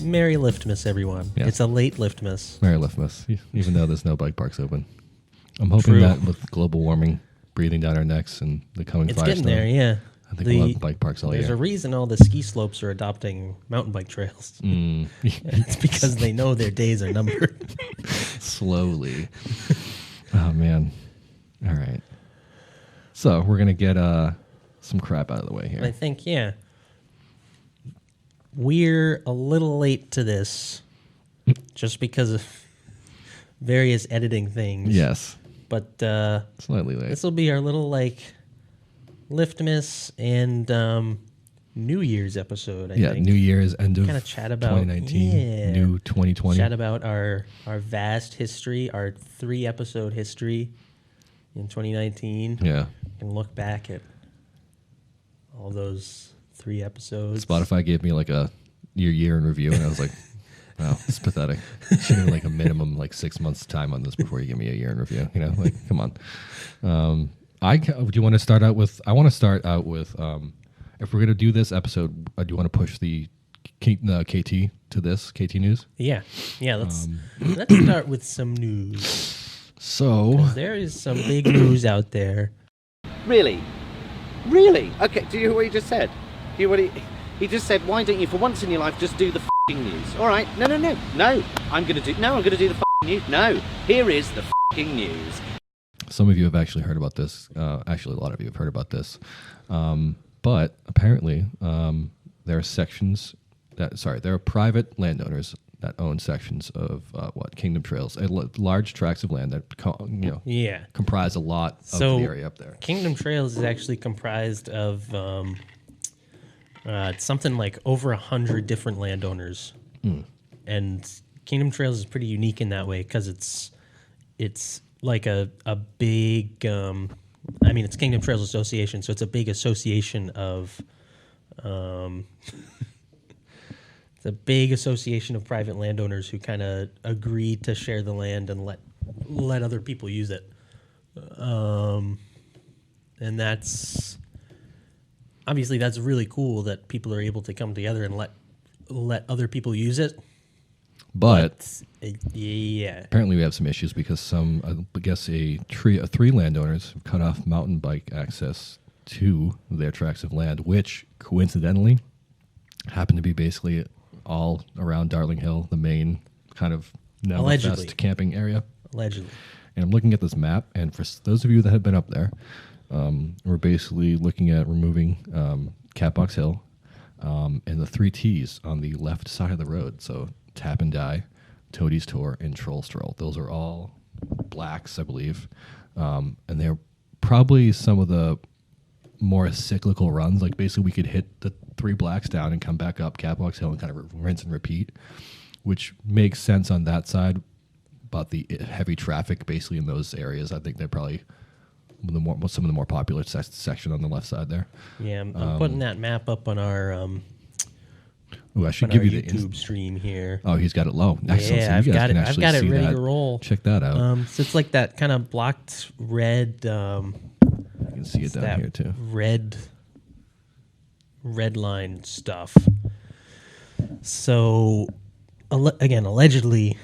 Merry Liftmas, everyone. Yes. It's a late Liftmas. Merry Liftmas, even though there's no bike parks open. I'm hoping True. that with global warming breathing down our necks and the coming It's firestorm, getting there, yeah. I think we'll have bike parks all There's year. a reason all the ski slopes are adopting mountain bike trails. It's because they know their days are numbered. Slowly. Oh, man. All right. So we're going to get some crap out of the way here. I think, yeah. We're a little late to this just because of various editing things. Yes. But Slightly late. this will be our little, Liftmas and New Year's episode, I think. New Year's, end of Kind of chat about 2019, new 2020. Chat about our vast history, our 3-episode history in 2019. Yeah. And look back at all those 3 episodes. Spotify gave me a year in review, and I was like, wow, it's pathetic. Should have a minimum 6 months time on this before you give me a year in review. Come on. Do you want to start out with? I want to start out with. If we're gonna do this episode, do you want to push the KT to this KT news? Yeah. Let's start with some news. So There is some big news out there. Really? Okay, do you hear what he just said? Do you hear what he just said, why don't you, for once in your life, just do the f***ing news? All right, no, I'm going to do the f***ing news. No, here is the f***ing news. some of you have actually heard about this. Actually, a lot of you have heard about this. But apparently, there are sections there are private landowners that own sections of Kingdom Trails, large tracts of land that comprise a lot of the area up there. Kingdom Trails is actually comprised of something like over 100 different landowners, and Kingdom Trails is pretty unique in that way because it's like a big. It's Kingdom Trails Association, so it's a big association of. It's a big association of private landowners who kind of agree to share the land and let other people use it. And that's really cool that people are able to come together and let other people use it. But yeah, apparently we have some issues because three landowners have cut off mountain bike access to their tracts of land, which coincidentally happen to be basically all around Darling Hill, the main kind of now best camping area. Allegedly. And I'm looking at this map, and for those of you that have been up there, we're basically looking at removing Catbox Hill and the 3 T's on the left side of the road. So Tap and Die, Toadie's Tour, and Troll Stroll. Those are all blacks, I believe. And they're probably some of the more cyclical runs. Like basically we could hit the 3 blacks down and come back up Catbox Hill and kind of rinse and repeat, which makes sense on that side. But the heavy traffic basically in those areas, I think they're probably some of the more popular section on the left side there. Yeah, I'm putting that map up on our I should give you the YouTube stream here. Oh, he's got it low. Excellent. Yeah, so I've got it. I've got it ready to roll. Check that out. So it's like that kind of blocked red. You can see it down here too. Red line stuff. So again, allegedly,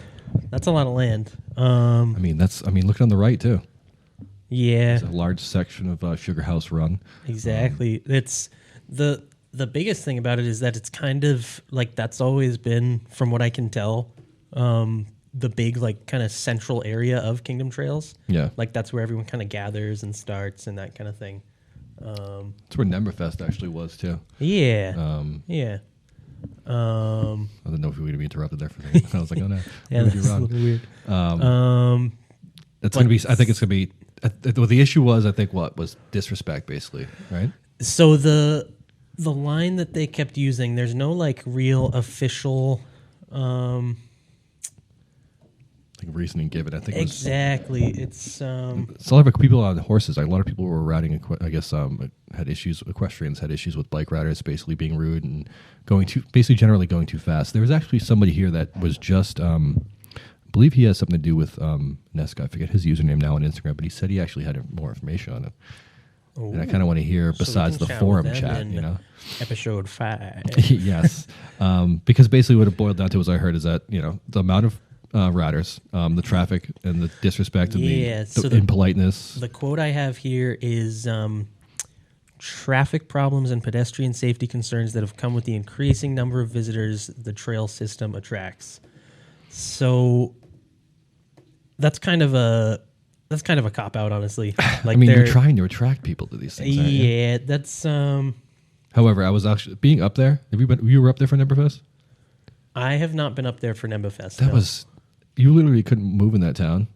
that's a lot of land. Look on the right too. Yeah, it's a large section of Sugar House Run. Exactly. It's the biggest thing about it is that it's kind of like that's always been, from what I can tell, the big kind of central area of Kingdom Trails. Yeah, like that's where everyone kind of gathers and starts and that kind of thing. It's where Nemberfest actually was too. Yeah. Yeah. I don't know if we would have interrupted there for a second. I was like, oh no, yeah, that's a little weird. It's gonna be. I think it's gonna be. Well, the issue was, I think, was disrespect, basically, right? So the line that they kept using, there's no real official reasoning given. I think exactly. It's a lot of people on horses. A lot of people were riding. I guess had issues. Equestrians had issues with bike riders basically being rude and generally going too fast. There was actually somebody here that was just. I believe he has something to do with Nesca. I forget his username now on Instagram, but he said he actually had more information on it. Ooh. And I kind of want to hear, besides the forum chat, Episode 5. Yes. Because basically what it boiled down to, as I heard, is that the amount of riders, the traffic, and the disrespect, and the impoliteness. The quote I have here is traffic problems and pedestrian safety concerns that have come with the increasing number of visitors the trail system attracts. So that's kind of a cop out, honestly. Like, you're trying to attract people to these things. Yeah, that's. However, I was actually being up there. You were up there for Nemberfest? I have not been up there for Nemberfest. That was, you literally couldn't move in that town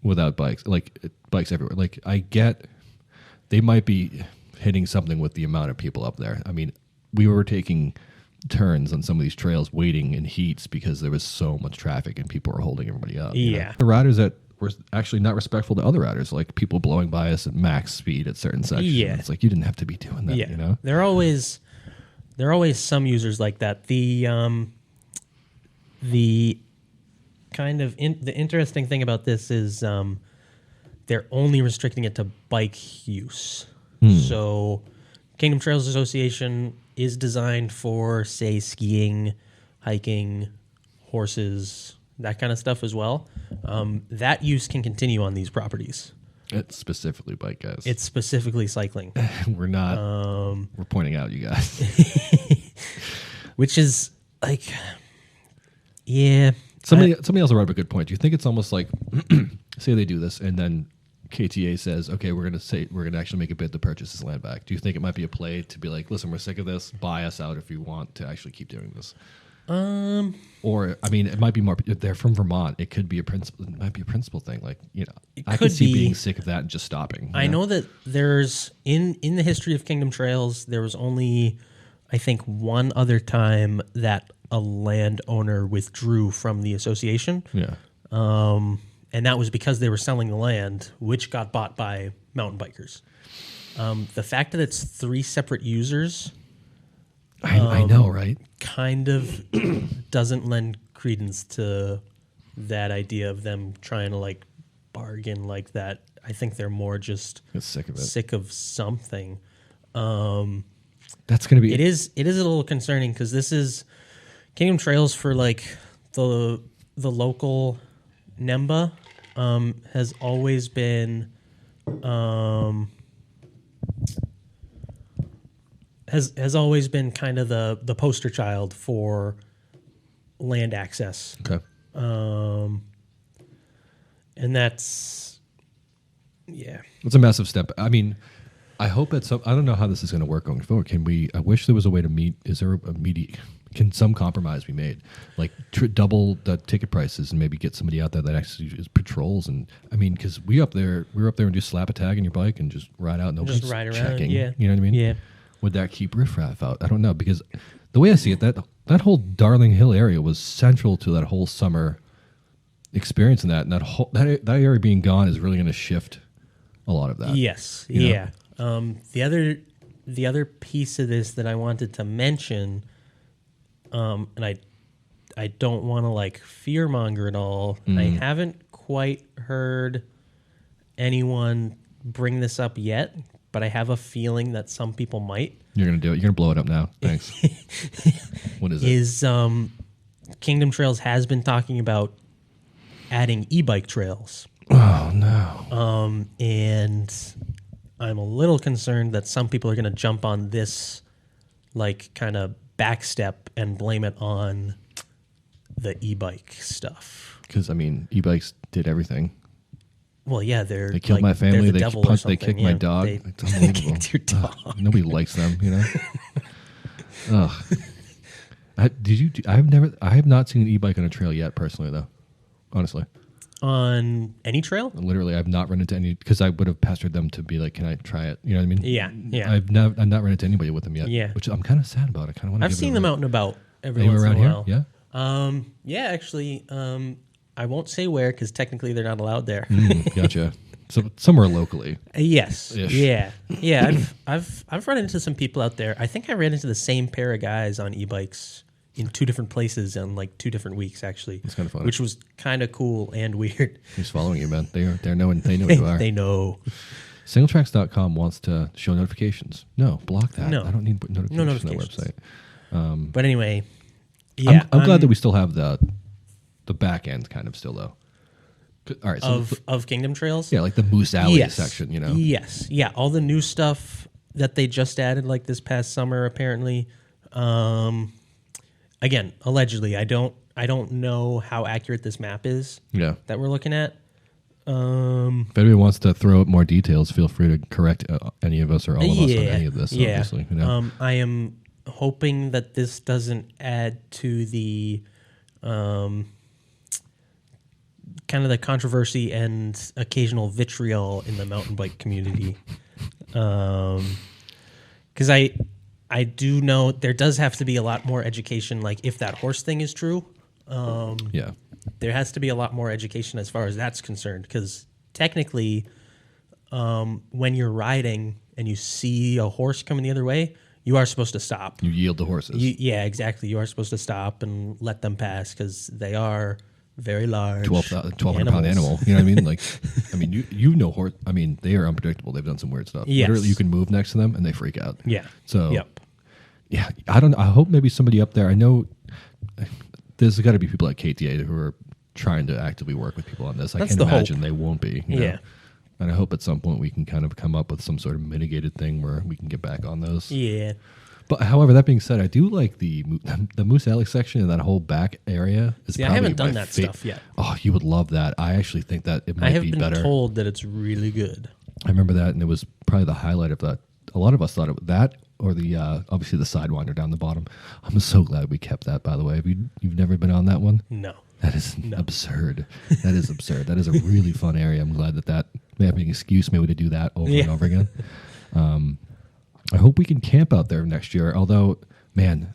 without bikes. Like, bikes everywhere. Like, I get they might be hitting something with the amount of people up there. I mean, we were taking turns on some of these trails waiting in heats because there was so much traffic and people were holding everybody up. Yeah. The riders that were actually not respectful to other riders, like people blowing by us at max speed at certain sections. Yeah. It's like, you didn't have to be doing that, Yeah. There are always some users like that. The kind of the interesting thing about this is they're only restricting it to bike use. So Kingdom Trails Association is designed for, say, skiing, hiking, horses, that kind of stuff as well. That use can continue on these properties. It's specifically bike guys. It's specifically cycling. We're not. We're pointing out you guys. Which is like, yeah. Somebody else brought up a good point. Do you think it's almost like, say they do this and then KTA says, okay, we're going to actually make a bid to purchase this land back. Do you think it might be a play to be like, listen, we're sick of this. Buy us out if you want to actually keep doing this? Or, I mean, it might be more. If they're from Vermont, it could be a principle. It might be a principle thing. Like, I could see being sick of that and just stopping. I know that there's in the history of Kingdom Trails, there was only, I think, one other time that a landowner withdrew from the association. Yeah. And that was because they were selling the land, which got bought by mountain bikers. The fact that it's 3 separate users, I know, right? Kind of doesn't lend credence to that idea of them trying to like bargain like that. I think they're more just sick of it. Sick of something. That's going to be. It is a little concerning because this is Kingdom Trails for like the local NEMBA has always been has always been kind of the poster child for land access. Okay. And that's it's a massive step. I mean, I hope I don't know how this is going to work going forward. I wish there was a way to meet. Is there a media? Can some compromise be made? Like double the ticket prices and maybe get somebody out there that actually is patrols. And I mean, because we were up there and do slap a tag on your bike and just ride out. Nobody's just ride around. checking. Yeah. You know what I mean? Yeah. Would that keep riffraff out? I don't know, because the way I see it, that whole Darling Hill area was central to that whole summer experience, and that area being gone is really going to shift a lot of that. Yes. Yeah. The other piece of this that I wanted to mention, and I don't want to like fearmonger at all. I haven't quite heard anyone bring this up yet, but I have a feeling that some people might. You're going to do it. You're going to blow it up now. Thanks. What is it? Kingdom Trails has been talking about adding e-bike trails. Oh, no. And I'm a little concerned that some people are going to jump on this like kind of backstep and blame it on the e-bike stuff. Because, I mean, e-bikes did everything. Well, yeah, they killed my family. They punched. They kicked my dog. It's unbelievable. They kicked your dog. Nobody likes them, Ugh. I have not seen an e-bike on a trail yet, personally, though. Honestly, on any trail, literally, I've not run into any, because I would have pestered them to be like, "Can I try it?" You know what I mean? Yeah. I've not run into anybody with them yet. Yeah, which I'm kind of sad about. I kind of want to. I've seen them out and about every once in a while. Here? Yeah. Yeah, actually. I won't say where because technically they're not allowed there. Gotcha. So somewhere locally. Yes. Ish. Yeah. I've run into some people out there. I think I ran into the same pair of guys on e-bikes in 2 different places on like 2 different weeks, actually. It's kind of fun. Which was kind of cool and weird. Who's following you, man? They know who you are. They know. Singletracks.com wants to show notifications. No, block that. No. I don't need notifications, No on notifications. that website. But anyway, yeah, I'm glad that we still have the back end kind of still though. All right, so of Kingdom Trails. yeah, like the Moose Alley section, you know. Yes, yeah, all the new stuff that they just added, like this past summer, apparently. Again, allegedly, I don't know how accurate this map is. Yeah. That we're looking at. If anybody wants to throw up more details, feel free to correct any of us or all of us on any of this. Yeah. Obviously, you know. I am hoping that this doesn't add to the kind of the controversy and occasional vitriol in the mountain bike community. Because I do know there does have to be a lot more education. Like if that horse thing is true, Yeah. there has to be a lot more education as far as that's concerned. Because technically, when you're riding and you see a horse coming the other way, you are supposed to stop. You yield the horses. Yeah, exactly. You are supposed to stop and let them pass because they are very large. 1,200-pound animal. You know what I mean? Like, I mean, you know horse. I mean, they are unpredictable. They've done some weird stuff. Yes. Literally, you can move next to them and they freak out. Yeah. So, Yep. yeah, I hope maybe somebody up there. I know there's got to be people at KTA who are trying to actively work with people on this. I That's can't the imagine hope. they won't be. You know? Yeah. And I hope at some point we can kind of come up with some sort of mitigated thing where we can get back on those. Yeah. But however, that being said, I do like the Moose Alley section and that whole back area. See, I haven't done that stuff yet. Oh, you would love that. I actually think that it I might have be been better. told that it's really good. I remember that, and it was probably the highlight of that. A lot of us thought it was that or the obviously the Sidewinder down the bottom. I'm so glad we kept that, by the way. Have you've never been on that one? No. That is absurd. That is absurd. That is a really fun area. I'm glad that may have an excuse maybe to do that over and over again. I hope we can camp out there next year. Although, man,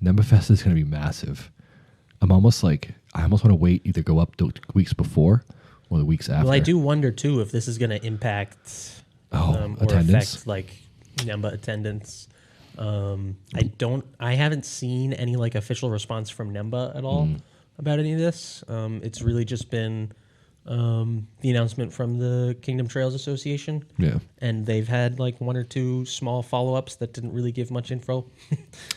NEMBAfest is going to be massive. I almost want to wait, either go up the weeks before or the weeks after. Well, I do wonder too if this is going to impact or attendance? affect like NEMBA attendance. I haven't seen any like official response from NEMBA at all about any of this. It's really just been the announcement from the Kingdom Trails Association. Yeah. And they've had like one or two small follow-ups that didn't really give much info.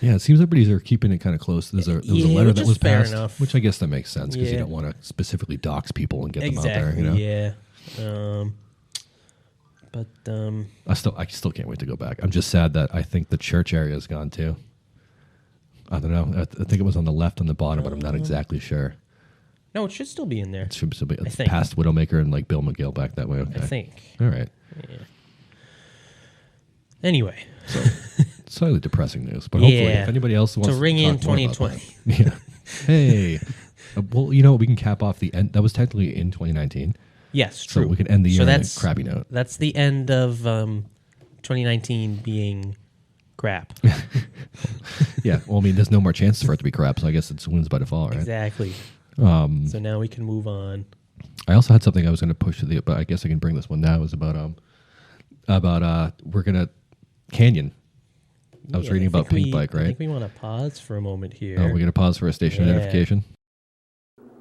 Yeah, it seems everybody's keeping it kind of close. There was a letter which that is was fair passed, enough. which I guess that makes sense because you Yeah. don't want to specifically dox people and get them out Exactly. there. You know? Yeah. But I still can't wait to go back. I'm just sad that I think the church area is gone too. I don't know. I think it was on the left on the bottom, but I'm not exactly sure. no, it should still be in there. It should still be think. past Widowmaker and like Bill McGill back that way. Okay. I think. All right. Yeah. Anyway, So slightly depressing news, but hopefully, Yeah. if anybody else wants to ring to in talk more about 2020. that- yeah. Hey. Well, you know what? We can cap off the end. That was technically in 2019. Yes, So true. we can end the year on a that's crappy note. That's the end of 2019 being crap. Yeah. Well, I mean, there's no more chances for it to be crap, so I guess it's wins by default, right? Exactly. So now we can move on. I also had something I was going to push to but I guess I can bring this one now. It was about we're gonna Canyon. I was reading about Pink Bike, I right? think we want to pause for a moment here. Oh, we're gonna pause for a station Yeah. identification.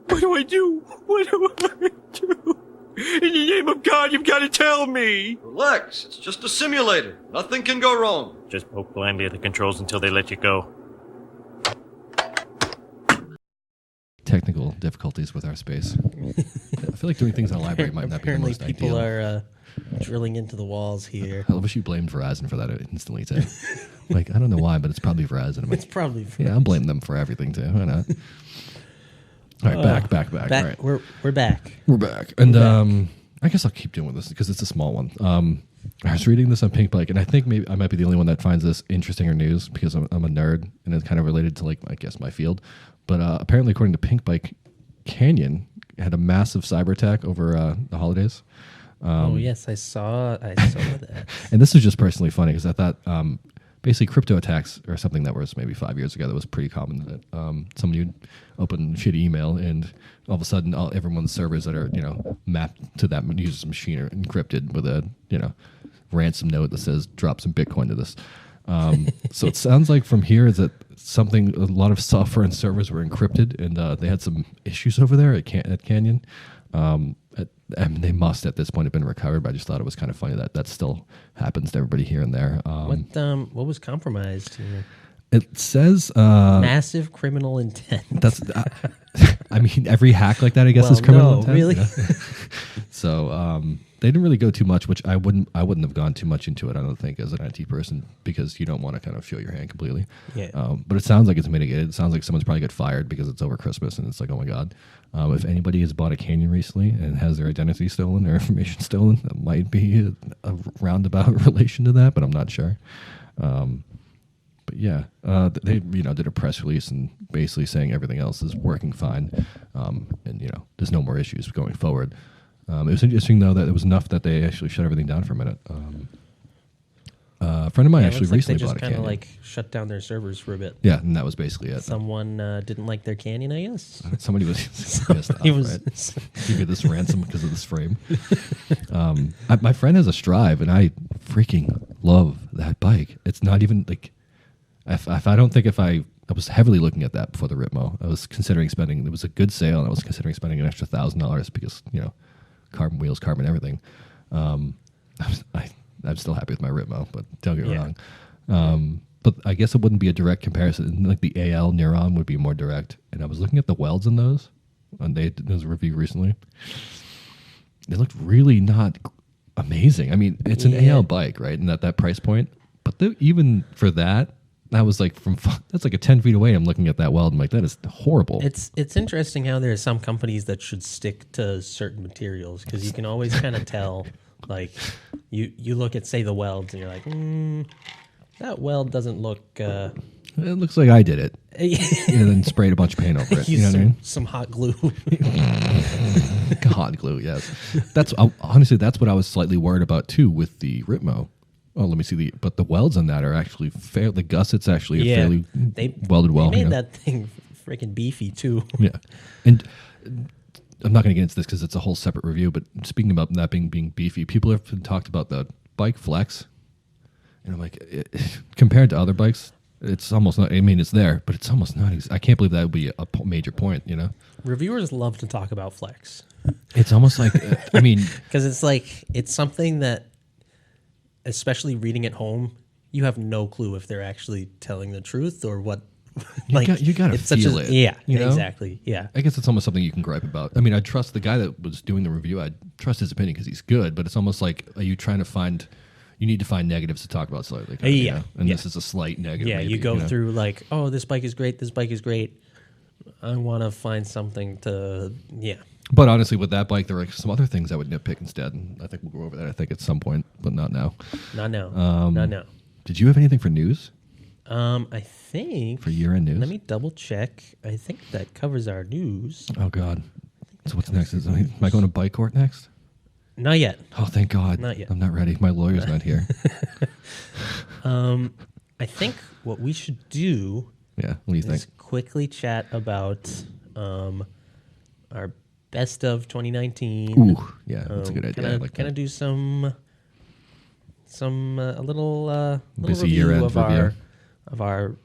What do I do? What do I do? In the name of God, you've got to tell me. Relax, it's just a simulator. Nothing can go wrong. Just poke blindly at the controls until they let you go. Technical difficulties with our space. I feel like doing things in a library might not be the Apparently, most people ideal. are drilling into the walls here. I wish you blamed Verizon for that instantly too. Like, I don't know why, but it's probably Verizon. I'm It's like, probably yeah, I'm blaming them for everything too. Why not? All right, back. All right. We're back. We're back. And I guess I'll keep doing with this because it's a small one. I was reading this on Pink Bike, and I think maybe I might be the only one that finds this interesting or news because I'm a nerd, and it's kind of related to, like, I guess, my field. But apparently, according to Pink Bike, Canyon had a massive cyber attack over the holidays. Oh yes, I saw that. And this is just personally funny because I thought basically crypto attacks are something that was maybe 5 years ago that was pretty common. That somebody would open shitty email and all of a sudden everyone's servers that are mapped to that user's machine are encrypted with a ransom note that says drop some Bitcoin to this. So it sounds like from here is that a lot of software and servers were encrypted and they had some issues over there at Canyon. And they must at this point have been recovered, but I just thought it was kind of funny that still happens to everybody here and there. What was compromised here? It says Massive criminal intent. that's. I mean, every hack like that, I guess, is criminal intent. Really? Yeah. So they didn't really go too much, which I wouldn't have gone too much into it. I don't think as an IT person because you don't want to kind of show your hand completely. Yeah. But it sounds like it's mitigated. It sounds like someone's probably get fired because it's over Christmas and it's like, oh my god. If anybody has bought a canyon recently and has their identity stolen, their information stolen, that might be a roundabout relation to that, but I'm not sure. But yeah, they did a press release and basically saying everything else is working fine, and there's no more issues going forward. It was interesting though that it was enough that they actually shut everything down for a minute. A friend of mine actually recently they just bought a kind canyon. of like shut down their servers for a bit. Yeah, and that was basically it. Someone didn't like their canyon, I guess. Somebody was pissed off, right? Give you this ransom because of this frame. My friend has a Strive, and I freaking love that bike. It's not even like I was heavily looking at that before the Ritmo. I was considering spending. It was a good sale, and I was considering spending an extra $1,000 because carbon wheels, carbon everything. I'm still happy with my Ritmo, but don't get me wrong. But I guess it wouldn't be a direct comparison. Like the AL Neuron would be more direct. And I was looking at the welds in those, and they did a review recently. They looked really not amazing. I mean, it's an AL bike, right? And at that price point, but even for that was like that's like a 10 feet away. I'm looking at that weld. I'm like, that is horrible. It's interesting how there are some companies that should stick to certain materials because you can always kind of tell. Like you look at say the welds and you're like, that weld doesn't look. It looks like I did it, and then sprayed a bunch of paint over it. You know what I mean? Some hot glue. Hot glue, yes. That's honestly that's what I was slightly worried about too with the Ritmo. Oh, let me see but the welds on that are actually fair. The gusset's actually fairly welded well. They made that thing freaking beefy too. Yeah, and I'm not going to get into this because it's a whole separate review. But speaking about that being beefy, people have talked about the bike flex, and I'm like, compared to other bikes, it's almost not. I mean, it's there, but it's almost not. I can't believe that would be a major point. Reviewers love to talk about flex. It's almost like I mean, because it's something that, especially reading at home, you have no clue if they're actually telling the truth or what. You gotta feel it. Yeah, exactly. Yeah. I guess it's almost something you can gripe about. I mean, I trust the guy that was doing the review. I trust his opinion because he's good. But it's almost like, are you trying to find? You need to find negatives to talk about slightly. And this is a slight negative. Yeah, maybe, you go through like, oh, this bike is great. This bike is great. I want to find something to. But honestly, with that bike, there are some other things I would nitpick instead. And I think we'll go over that. I think at some point, but not now. Not now. Not now. Did you have anything for news? I think for year-end news. Let me double check. I think that covers our news. Oh God! So what's next? Am I going to bike court next? Not yet. Oh, thank God! Not yet. I'm not ready. My lawyer's not here. I think what we should do. Yeah. What do you think? Quickly chat about our best of 2019. Ooh, yeah, that's a good idea. Kind of do a little busy review year-end of our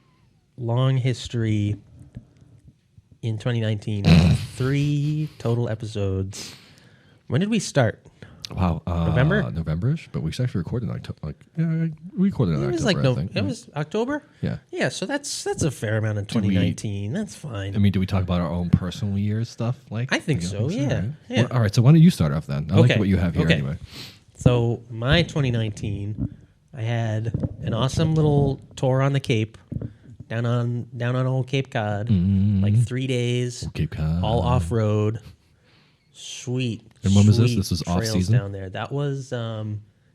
long history in 2019. 3 total episodes. When did we start? Wow, November? November-ish, but we actually recorded in October. We recorded in October. I think. It was October. Yeah. Yeah. So that's a fair amount in 2019. That's fine. I mean, do we talk about our own personal years stuff? Like, I think so. Yeah. Right? Yeah. Well, all right. So why don't you start off then? I like what you have here anyway. So my 2019, I had an awesome little tour on the Cape, down on old Cape Cod, like 3 days, Cape Cod, all off road. Sweet. And when was this? This was off season down there. That was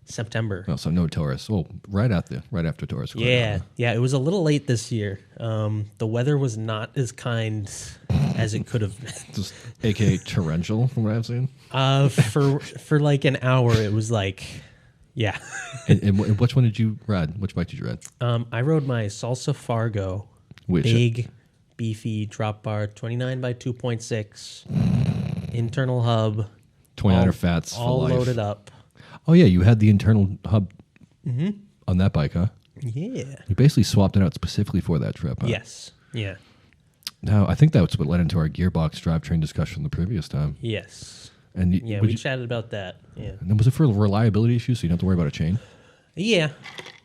September. Oh, so no tourists. Well, right after tourists. Yeah. It was a little late this year. The weather was not as kind as it could have been. Just AKA torrential, from what I've seen. For like an hour, it was like, yeah. and which one did you ride? Which bike did you ride? I rode my Salsa Fargo, big, beefy drop bar, 29 by 2.6, internal hub, 29er fats, all for life. loaded up. Oh yeah, you had the internal hub on that bike, huh? Yeah. You basically swapped it out specifically for that trip, huh? Yes. Yeah. Now, I think that's what led into our gearbox drivetrain discussion the previous time. Yes. And we chatted about that. Yeah. And was it for reliability issues, so you don't have to worry about a chain? Yeah.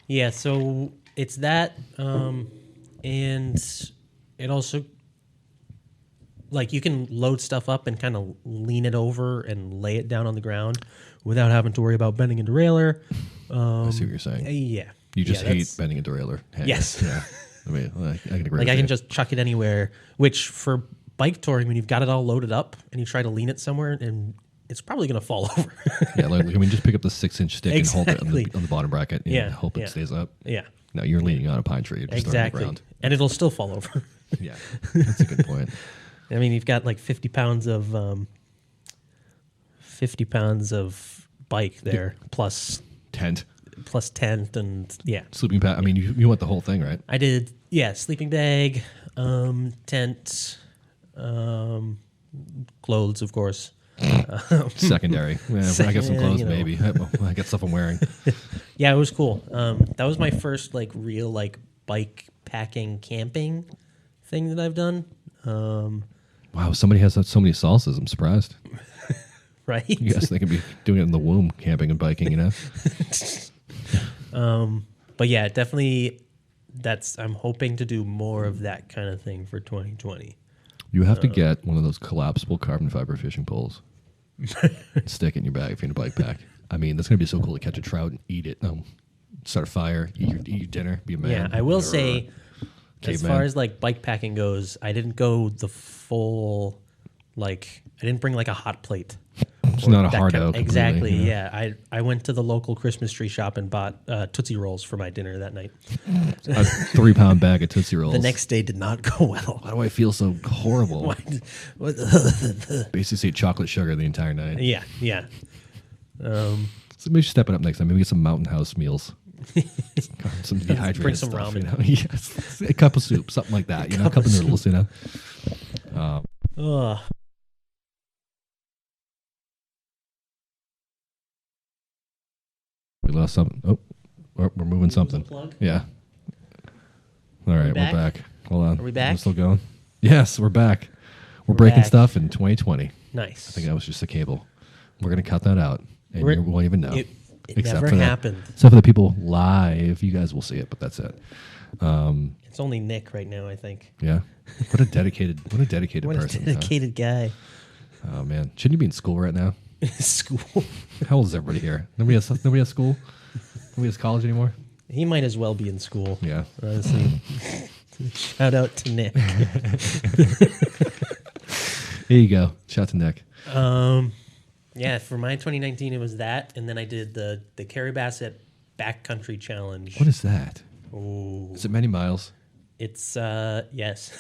Yeah. So it's that. and it also, like, you can load stuff up and kind of lean it over and lay it down on the ground without having to worry about bending a derailleur. I see what you're saying. Yeah. You just Yeah, hate bending a derailleur. Hey, Yes. Yeah. I mean, I can agree. Like, with I you. can just chuck it anywhere, which for bike touring, when you've got it all loaded up and you try to lean it somewhere, and it's probably going to fall over. Yeah, like, I mean, just pick up the 6-inch stick and hold it Exactly. on the bottom bracket and Yeah, hope it yeah. stays up. Yeah. No, you're leaning on a pine tree. You're just throwing it on the Exactly. ground. And it'll still fall over. Yeah, that's a good point. I mean, you've got like 50 pounds of bike there, plus Tent, tent, and yeah. sleeping pad. I mean, you want the whole thing, right? I did, yeah, sleeping bag, tent, clothes, of course. Secondary. Yeah, I got some clothes, you know. maybe. I got stuff I'm wearing. Yeah, it was cool. That was my first like real like bike packing camping thing that I've done. Wow, somebody has so many salsas. I'm surprised. Right? You guys they could be doing it in the womb, camping and biking, you know? But yeah, definitely. I'm hoping to do more of that kind of thing for 2020. You have to get one of those collapsible carbon fiber fishing poles. Stick it in your bag if you're in a bike pack. I mean, that's going to be so cool to catch a trout and eat it. Start a fire, eat your dinner, be a man. Yeah, I will say, as Caveman. far as like bike packing goes, I didn't go the full, like, I didn't bring like a hot plate. It's not a That hard kind- out. Exactly, completely, yeah. I went to the local Christmas tree shop and bought Tootsie Rolls for my dinner that night. A 3-pound bag of Tootsie Rolls. The next day did not go well. Why do I feel so horrible? Basically, chocolate sugar the entire night. Yeah, yeah. So maybe step it up next time. Maybe get some Mountain House meals. Some dehydrated Bring some stuff, ramen. You know? Yes. A cup of soup, something like that. You know, a cup of noodles, you know. Ugh. We lost something. Oh, we're moving something. plug? Yeah. All right, we're back? back. Hold on. Are we back? We're still going? Yes, we're back. We're breaking back. stuff in 2020. Nice. I think that was just a cable. We're going to cut that out, and We're- you won't even know. It Except never for happened. Except for the people live. You guys will see it, but that's it. It's only Nick right now, I think. Yeah. What a dedicated What a person. huh? dedicated guy. Oh man, shouldn't you be in school right now? School. How old is everybody here? Nobody has school. Nobody has college anymore. He might as well be in school. Yeah. Honestly. Shout out to Nick. Here you go. Shout to Nick. Yeah, for my 2019, it was that, and then I did the Caribasset Backcountry Challenge. What is that? Ooh. Is it many miles? It's yes.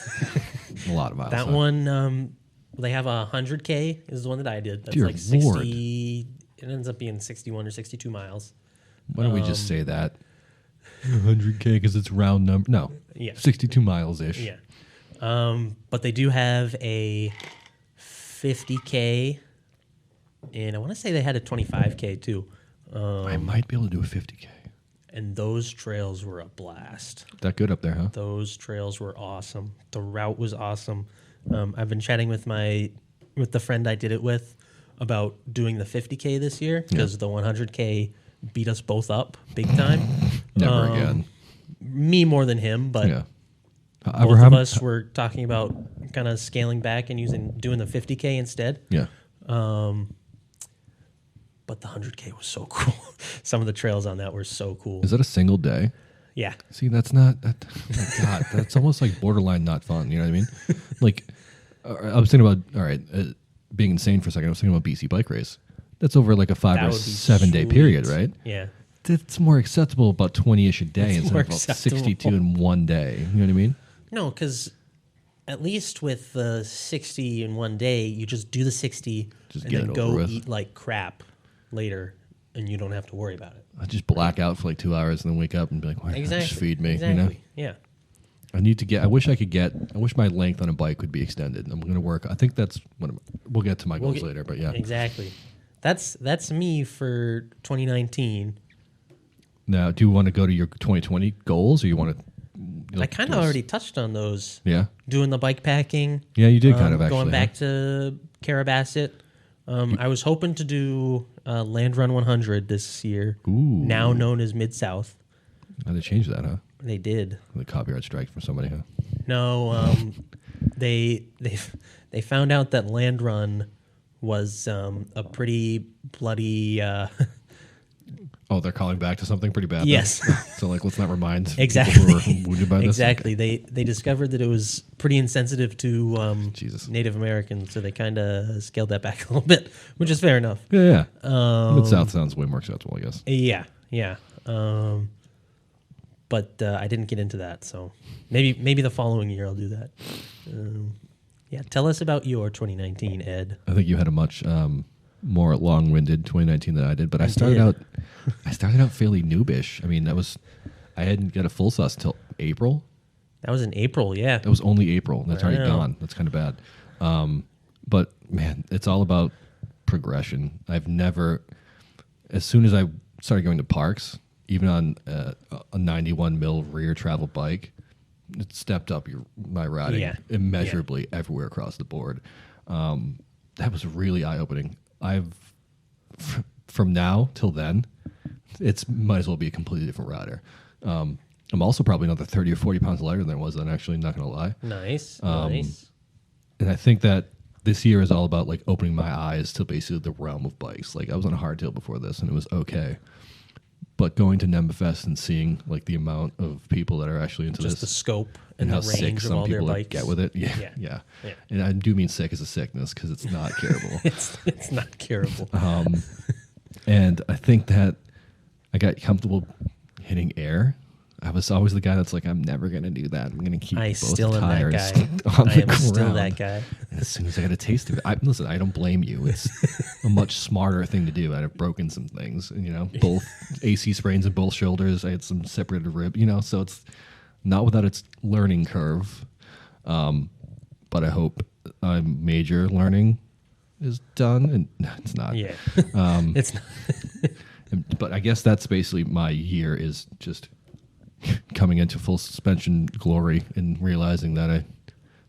A lot of miles. That huh? one, they have 100K is the one that I did. That's Dear like 60. Lord. It ends up being 61 or 62 miles. Why don't we just say that? 100K because it's round number. No. Yeah. 62 miles ish. Yeah. But they do have a 50K, and I want to say they had a 25K too. I might be able to do a 50K. And those trails were a blast. That good up there, huh? Those trails were awesome. The route was awesome. I've been chatting with the friend I did it with about doing the 50K this year because the 100K beat us both up big time. Never again. Me more than him, but Yeah. both of us were talking about kind of scaling back and doing the 50K instead. Yeah. But the 100K was so cool. Some of the trails on that were so cool. Is that a single day? Yeah. See, that's not. Oh my God, that's almost like borderline not fun. You know what I mean? Like, I was thinking about being insane for a second. I was thinking about BC Bike Race. That's over like a 5 That or would be 7 day sweet. period, right? Yeah. It's more acceptable about 20-ish a day It's instead more of about acceptable. 62 in one day. You know what I mean? No, because at least with the 60 in one day, you just do the 60 Just and get then it go over with. eat like crap later, and you don't have to worry about it. I just black out for like 2 hours and then wake up and be like, "Why Exactly. just feed me?" Exactly. You know? Yeah. I need to get. I wish my length on a bike could be extended. I'm going to work. I think that's what we'll get to my goals later. But yeah. Exactly. That's me for 2019. Now, do you want to go to your 2020 goals, or you want to? I kind of already touched on those. Yeah. Doing the bike packing. Yeah, you did kind of actually. Going back to Caribasset. I was hoping to do Land Run 100 this year. Ooh. Now known as Mid South. How they change that, huh? They did. The copyright strike from somebody, huh? No, they found out that Land Run was a pretty bloody. Oh, they're calling back to something pretty bad. Yes. then? So like, let's not remind Exactly. people who were wounded by this. Exactly. They discovered that it was pretty insensitive to Jesus. Native Americans, so they kind of scaled that back a little bit, which is fair enough. Yeah. Mid-South sounds way more acceptable, I guess. Yeah. But I didn't get into that, so maybe the following year I'll do that. Yeah. Tell us about your 2019, Ed. I think you had a much more long-winded 2019 than I did, but I started out fairly noobish. I mean, I hadn't got a full sauce until April. That was in April, yeah. That was only April. That's already Wow. gone. That's kind of bad. But man, it's all about progression. I've never, as soon as I started going to parks, even on a 91 mil rear travel bike, it stepped up my riding immeasurably everywhere across the board. That was really eye-opening. From now till then, it's might as well be a completely different rider. I'm also probably another 30 or 40 pounds lighter than I was then, actually, not going to lie. Nice. And I think that this year is all about like opening my eyes to basically the realm of bikes. Like I was on a hardtail before this and it was okay. But going to NEMBFest and seeing like the amount of people that are actually into Just the this scope and and how the sick range of some all their people bikes. get with it. Yeah. Yeah. And I do mean sick as a sickness because it's not curable. It's not curable. And I think that I got comfortable hitting air. I was always the guy that's like, I'm never going to do that. I'm going to keep I both still am tires that guy. on I the am still ground. that guy. And as soon as I got a taste of it, listen, I don't blame you. It's a much smarter thing to do. I'd have broken some things, both AC sprains in both shoulders. I had some separated rib, so it's not without its learning curve. But I hope major learning is done. And no, it's not. Yeah. It's not. But I guess that's basically my year is just coming into full suspension glory and realizing that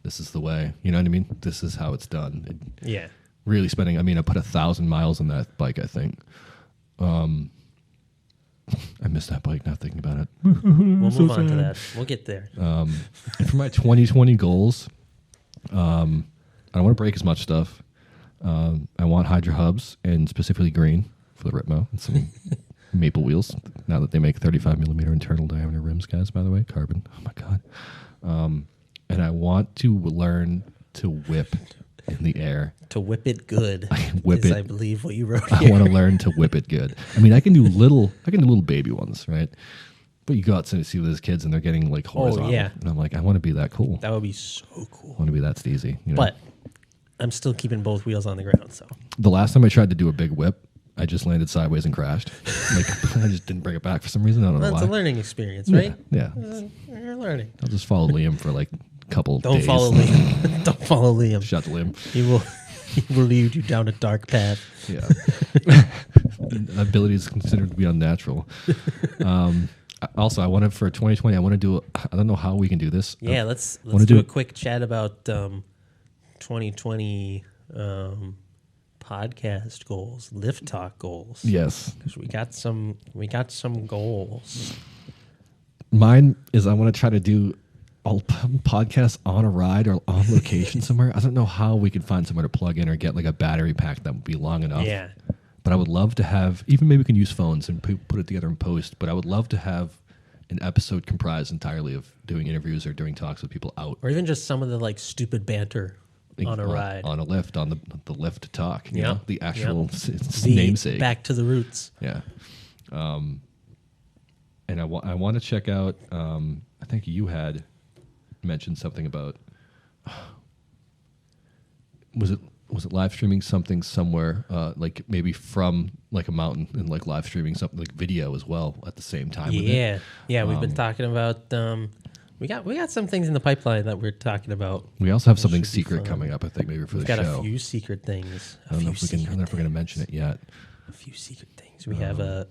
this is the way, you know what I mean? This is how it's done. Yeah. Really spending, I put 1,000 miles on that bike, I think. I missed that bike, not thinking about it. We'll move on to that. We'll get there. And for my 2020 goals, I don't want to break as much stuff. I want Hydra hubs and specifically green for the Ritmo and some maple wheels. Now that they make 35 millimeter internal diameter rims, guys, by the way, carbon. Oh my God. And I want to learn to whip in the air. To whip it good. Whip is, it. I believe what you wrote I here. want to learn to whip it good. I can do little baby ones, right? But you go out and see those kids and they're getting like horizontal. yeah. And I'm like, I want to be that cool. That would be so cool. I want to be that steezy. But I'm still keeping both wheels on the ground, so. The last time I tried to do a big whip, I just landed sideways and crashed. I just didn't bring it back for some reason. I don't know Well, why. it's a learning experience, right? Yeah. You're learning. I'll just follow Liam for like a couple Don't days. follow Liam. Don't follow Liam. Shut Liam. He will lead you down a dark path. Yeah. Ability is considered to be unnatural. Also, I wanted for 2020, I want to do, I don't know how we can do this. Yeah, let's wanna do do a quick chat about 2020 podcast goals, lift talk goals. Yes. 'Cause we got some goals. Mine is I want to try to do a podcast on a ride or on location somewhere. I don't know how we could find somewhere to plug in or get like a battery pack that would be long enough. Yeah. But I would love to have, even maybe we can use phones and put it together in post, but I would love to have an episode comprised entirely of doing interviews or doing talks with people out. Or even just some of the like stupid banter on a ride. On a lift, on the lift talk. You Yep. know, the actual The namesake. Back to the roots. Yeah. And I want to check out, I think you had mentioned something about, was it live streaming something somewhere, like maybe from like a mountain and like live streaming something like video as well at the same time? with it? Yeah. We've been talking about. We got some things in the pipeline that we're talking about. We also have something should be secret fun. coming up, I think, maybe for We've the got show. a few secret things. I don't know if we're going to mention it yet. A few secret things. We have a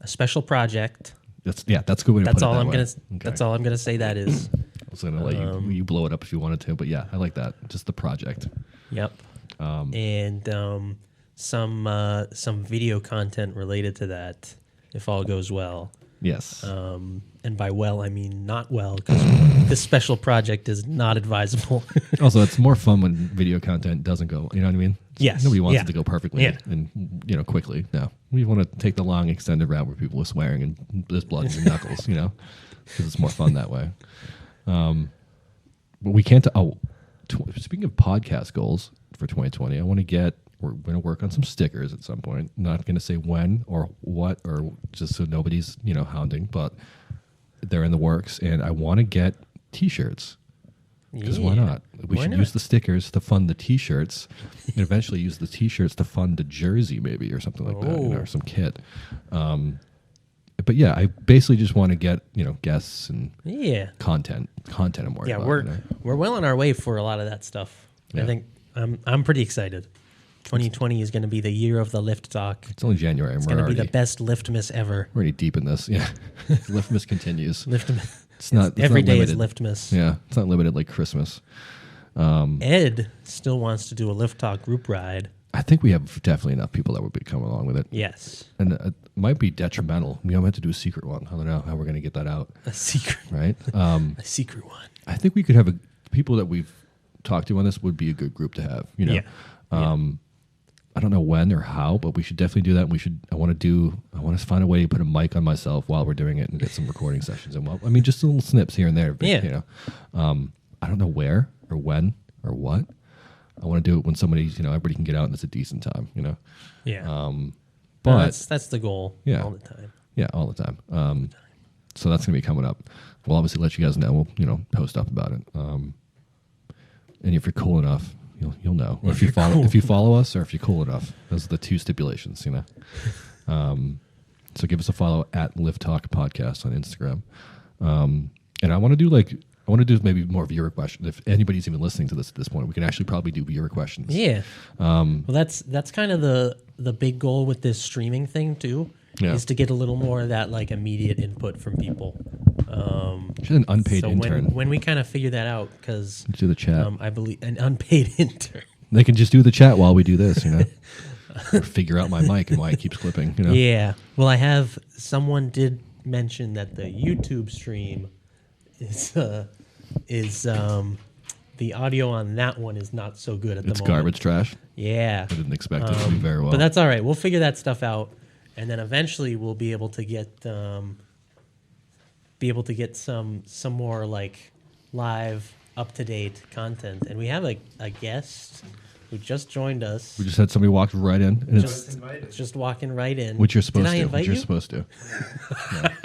special project. That's a good way to That's put it. all that I'm way. gonna. Okay. That's all I'm gonna say. That is. I was going to let you blow it up if you wanted to, but yeah, I like that. Just the project. Yep. And some video content related to that, if all goes well. Yes. And by well, I mean not well, because this special project is not advisable. Also, it's more fun when video content doesn't go. You know what I mean? Yes. Nobody wants Yeah. it to go perfectly Yeah. and quickly. No, we want to take the long extended route where people are swearing and there's blood in your knuckles. Because it's more fun that way. But we can't. Speaking of podcast goals for 2020, we're going to work on some stickers at some point. Not going to say when or what, or just so nobody's hounding, but they're in the works, and I want to get T-shirts. Because why not? We should use the stickers to fund the T-shirts, and eventually use the T-shirts to fund a jersey, maybe, or something like that, or some kit. But yeah, I basically just want to get guests and content. I'm worried about. We're well on our way for a lot of that stuff. Yeah. I think I'm pretty excited. 2020 is going to be the year of the lift talk. It's only January, and It's we're going to be already the best liftmas ever. we're already deep in this. Yeah, Liftmas continues. Liftmas. It's not Every day is limited. liftmas. Yeah, it's not limited like Christmas. Ed still wants to do a lift talk group ride. I think we have definitely enough people that would be coming along with it. Yes. And it might be detrimental. We might have to do a secret one. I don't know how we're going to get that out. A secret. Right? A secret one. I think we could have people that we've talked to on this would be a good group to have. Yeah. I don't know when or how, but we should definitely do that. And I want to find a way to put a mic on myself while we're doing it and get some recording sessions. And just little snips here and there. But, Yeah. I don't know where or when or what. I want to do it when somebody's, everybody can get out and it's a decent time, Yeah. But No, that's the goal. Yeah. All the time. Yeah, all the time. So that's going to be coming up. We'll obviously let you guys know. We'll, post up about it. And if you're cool enough, you'll know. Or if you follow us, or if you're cool enough. Those are the two stipulations, So give us a follow at Live Talk Podcast on Instagram. And I want to do maybe more viewer questions. If anybody's even listening to this at this point, we can actually probably do viewer questions. Yeah. Well, that's kind of the big goal with this streaming thing too. Yeah. Is to get a little more of that like immediate input from people. She's an unpaid So intern. when we kind of figure that out, because do the chat. I believe an unpaid intern. They can just do the chat while we do this, Or figure out my mic and why it keeps clipping, Yeah. Well, someone did mention that the YouTube stream is the audio on that one is not so good at the It's moment. garbage trash. Yeah. I didn't expect it to be very well. But that's all right. We'll figure that stuff out, and then eventually we'll be able to get some more like live, up to date content. And we have a guest who just joined us. We just had somebody walk right in, and Just walking right in. which you're supposed Did I to. invite Which you're you? supposed to. Yeah.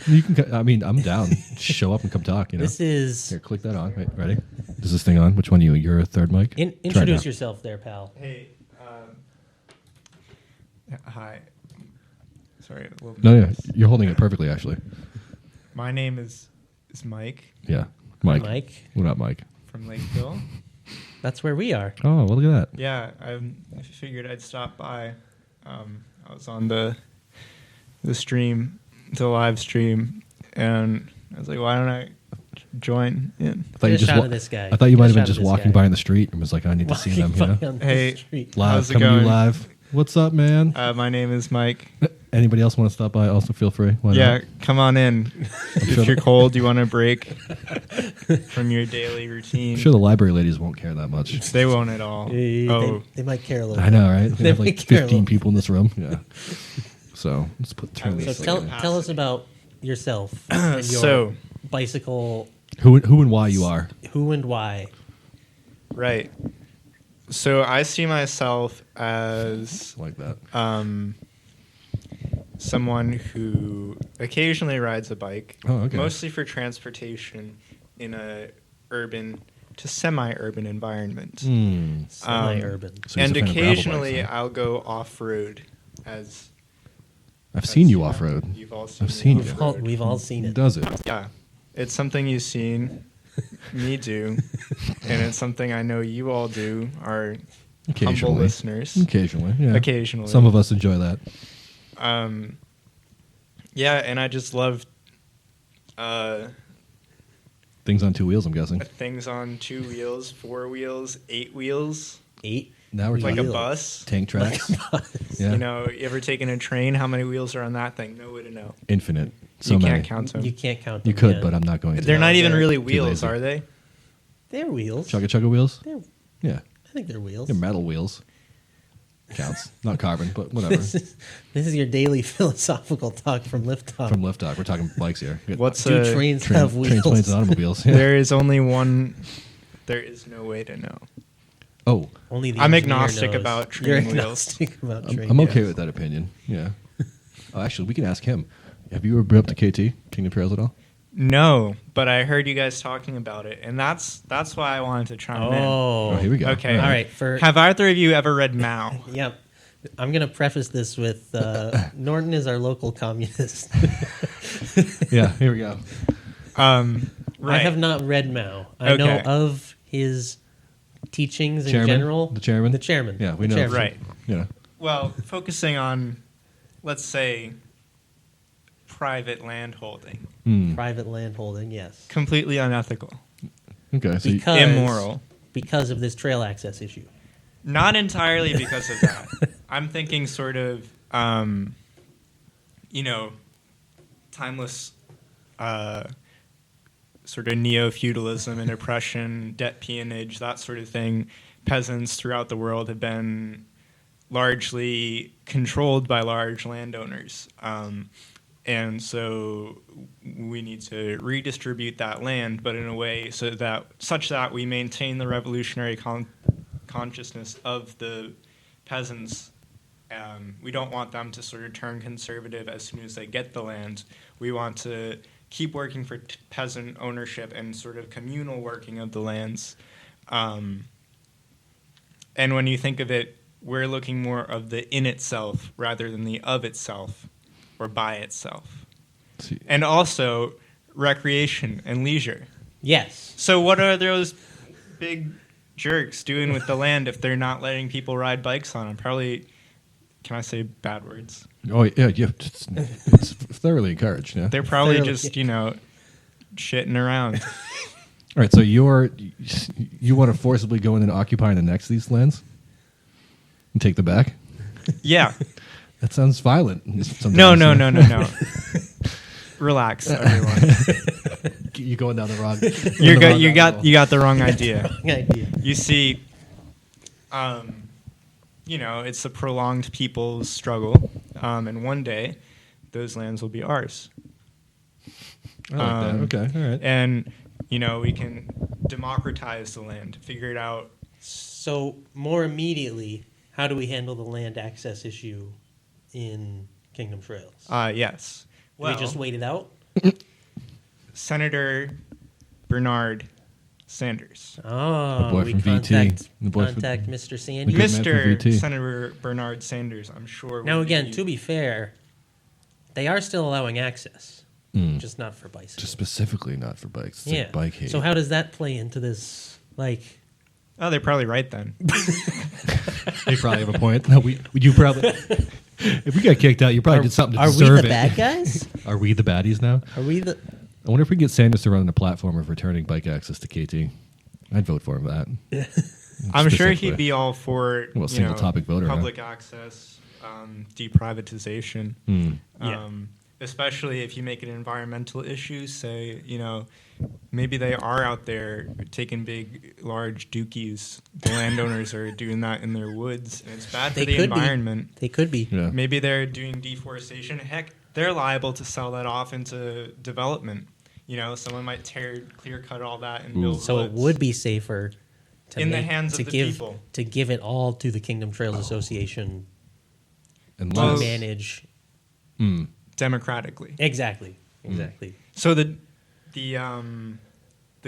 You can. I mean, I'm down. Just show up and come talk. This is Here, click that on. Wait, ready? Is this thing on? Which one are you? You're a third mic. Try it introduce now. yourself there, pal. Hey, hi. Sorry. A little No, yeah, nervous. you're holding it perfectly, actually. My name is Mike Yeah, Mike. Mike. What up, Mike? from Lakeville. That's where we are. Oh, well, look at that. Yeah, I figured I'd stop by. I was on the stream, the live stream, and I was like, why don't I join in? I thought Get a shot wa- of this guy. I thought you Get a might have shot been of just this walking guy. by in the street and was like, I need to see them. Walking by on the Hey, street. Live, How's it coming to you going? live. What's up, man? My name is Mike. Anybody else want to stop by? Also, feel free. Why Yeah, not? come on in. sure If you're cold, you want a break from your daily routine. I'm sure the library ladies won't care that much. They won't at all. They might care a little I know, right? They We have like make care a 15 little. people in this room. Yeah. So let's turn So this. So thing tell us about yourself and your So- bicycle, who and why you are. who and why. Right. So I see myself as Like that. someone who occasionally rides a bike, Oh, okay. mostly for transportation in a urban to semi-urban environment. Semi-urban. So he's And a fan of gravel occasionally bikes, huh? I'll go off-road as I've seen you off road. You've all seen I've seen me you. off-road. We've all seen it. Does it? Yeah. It's something you've seen me do, and it's something I know you all do, our humble Occasionally. listeners. Occasionally. Yeah. Occasionally. Some of us enjoy that. Yeah, and I just love Things on two wheels, I'm guessing. things on 2 wheels, 4 wheels, 8 wheels, 8. Now we're like talking a bus. tank tracks. Yeah. You know, you ever taken a train? How many wheels are on that thing? No way to know. Infinite. So you many. can't count them. You can't count them. You could, yeah. but I'm not going to. They're not even they're really too wheels, lazy. are they? They're wheels. Chugga chugga wheels. They're, Yeah, I think they're wheels. they're metal wheels. Counts, not carbon, but whatever. This is your daily philosophical talk from Liftoff. From liftoff, we're talking bikes here. Good. What's Do a, trains have wheels? Trains, planes, and automobiles. Yeah. There is only one. There is no way to know. Oh, Only the I'm engineer agnostic knows. about You're train wheels. agnostic about train I'm okay wheels. with that opinion. Yeah. Oh, actually, we can ask him. Have you ever been up to KT, Kingdom Trails, at all? No, but I heard you guys talking about it, and that's why I wanted to chime in. Oh, here we go. Okay. All right. For Have either of you ever read Mao? Yep. I'm going to preface this with Norton is our local communist. Yeah, here we go. Right. I have not read Mao. I know Okay. of his teachings in Chairman? general. The chairman? The chairman. Yeah, we The know. chairman. Right. Yeah. Well, focusing on, let's say, private land holding. Private land holding, yes. Completely unethical. Okay. So Because, Immoral. Because of this trail access issue. Not entirely because of that. I'm thinking sort of, timeless sort of neo-feudalism and oppression, debt peonage, that sort of thing. Peasants throughout the world have been largely controlled by large landowners. And so we need to redistribute that land, but in a way such that we maintain the revolutionary consciousness of the peasants. We don't want them to sort of turn conservative as soon as they get the land. We want to keep working for peasant ownership and sort of communal working of the lands. And when you think of it, we're looking more of the in itself rather than the of itself or by itself. See. And also recreation and leisure. Yes. So what are those big jerks doing with the land if they're not letting people ride bikes on them? Probably, can I say bad words? Oh yeah, yeah. It's thoroughly encouraged. Yeah. They're probably Thoroughly. just, shitting around. All right. So you want to forcibly go in and occupy and annex these lands and take them back? Yeah. That sounds violent. sometimes. No. Relax, everyone. You're going down the wrong. You got the wrong idea. Wrong idea. You see, it's a prolonged people's struggle, and one day those lands will be ours. I like that. Okay. All right. And we can democratize the land, figure it out. So, more immediately, how do we handle the land access issue in Kingdom Trails? Yes. Do we just wait it out? Senator Bernard Sanders. Oh, boy we from VT. contact, The boy from- contact Mr. Sandy. Good man from Mr. VT. Senator Bernard Sanders, I'm sure. Now, would again, be- to be fair, they are still allowing access, just not for bicycles. Just specifically not for bikes. It's yeah. like bike hate. So how does that play into this? Like, Oh, they're probably right then. You probably have a point. No, you probably. If we got kicked out, you probably did something to are we deserve the it. bad guys? Are we the baddies now? Are we the? I wonder if we can get Sanders to run on a platform of returning bike access to KT. I'd vote for him for that. I'm sure Specifically. he'd be all for Well, single topic voter, huh? public access, deprivatization. Yeah. Especially if you make it an environmental issue. Say, maybe they are out there taking big, large dookies. The landowners are doing that in their woods, and it's bad for They the could be. environment. They could be. Yeah. Maybe they're doing deforestation. Heck, they're liable to sell that off into development. Someone might clear cut all that and build So it woods. would be safer to In the make- hands to of the give people. to give it all to the Kingdom Trails Association to Unless, manage. democratically. Exactly. So the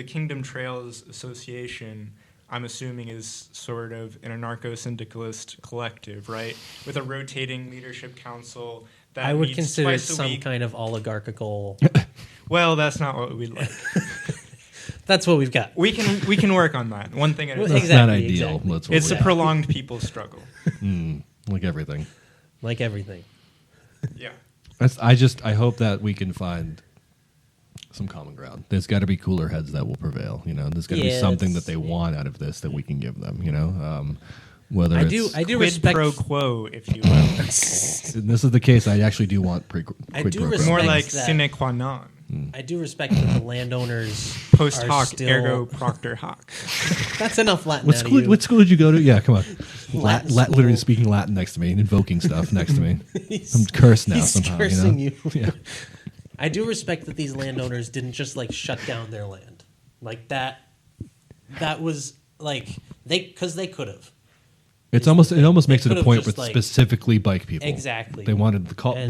Kingdom Trails Association, I'm assuming, is sort of an anarcho-syndicalist collective, right? With a rotating leadership council that I would meets consider it twice a some week. kind of oligarchical. Well, that's not what we'd like. That's what we've got. We can work on that. One thing at a Well, time. that's not Exactly, ideal. exactly. That's what It's a we're- prolonged people's struggle. like everything. Like everything. Yeah. I hope that we can find some common ground. There's got to be cooler heads that will prevail. There's got to be Yeah, something it's- that they want out of this that we can give them. Whether I do Quid respect. pro quo, if you will. and this is the case, I actually do want quid I pro do quo. respect- More like that. sine qua non. I do respect that the landowners Post are hoc still. ergo proctor hoc. That's enough Latin. What out of school? you. What school did you go to? Yeah, come on. Latin Literally school. speaking Latin next to me, and invoking stuff next to me. He's- I'm cursed now he's somehow. cursing you. Know? Yeah. I do respect that these landowners didn't just like shut down their land like that. That was like because they could have. It almost makes it a could've point just, with like- specifically bike people. Exactly. They wanted the call, And-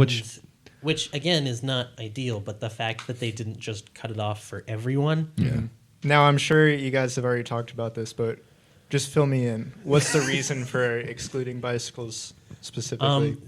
which again is not ideal, but the fact that they didn't just cut it off for everyone. yeah. Now, I'm sure you guys have already talked about this, but just fill me in. What's the reason for excluding bicycles specifically?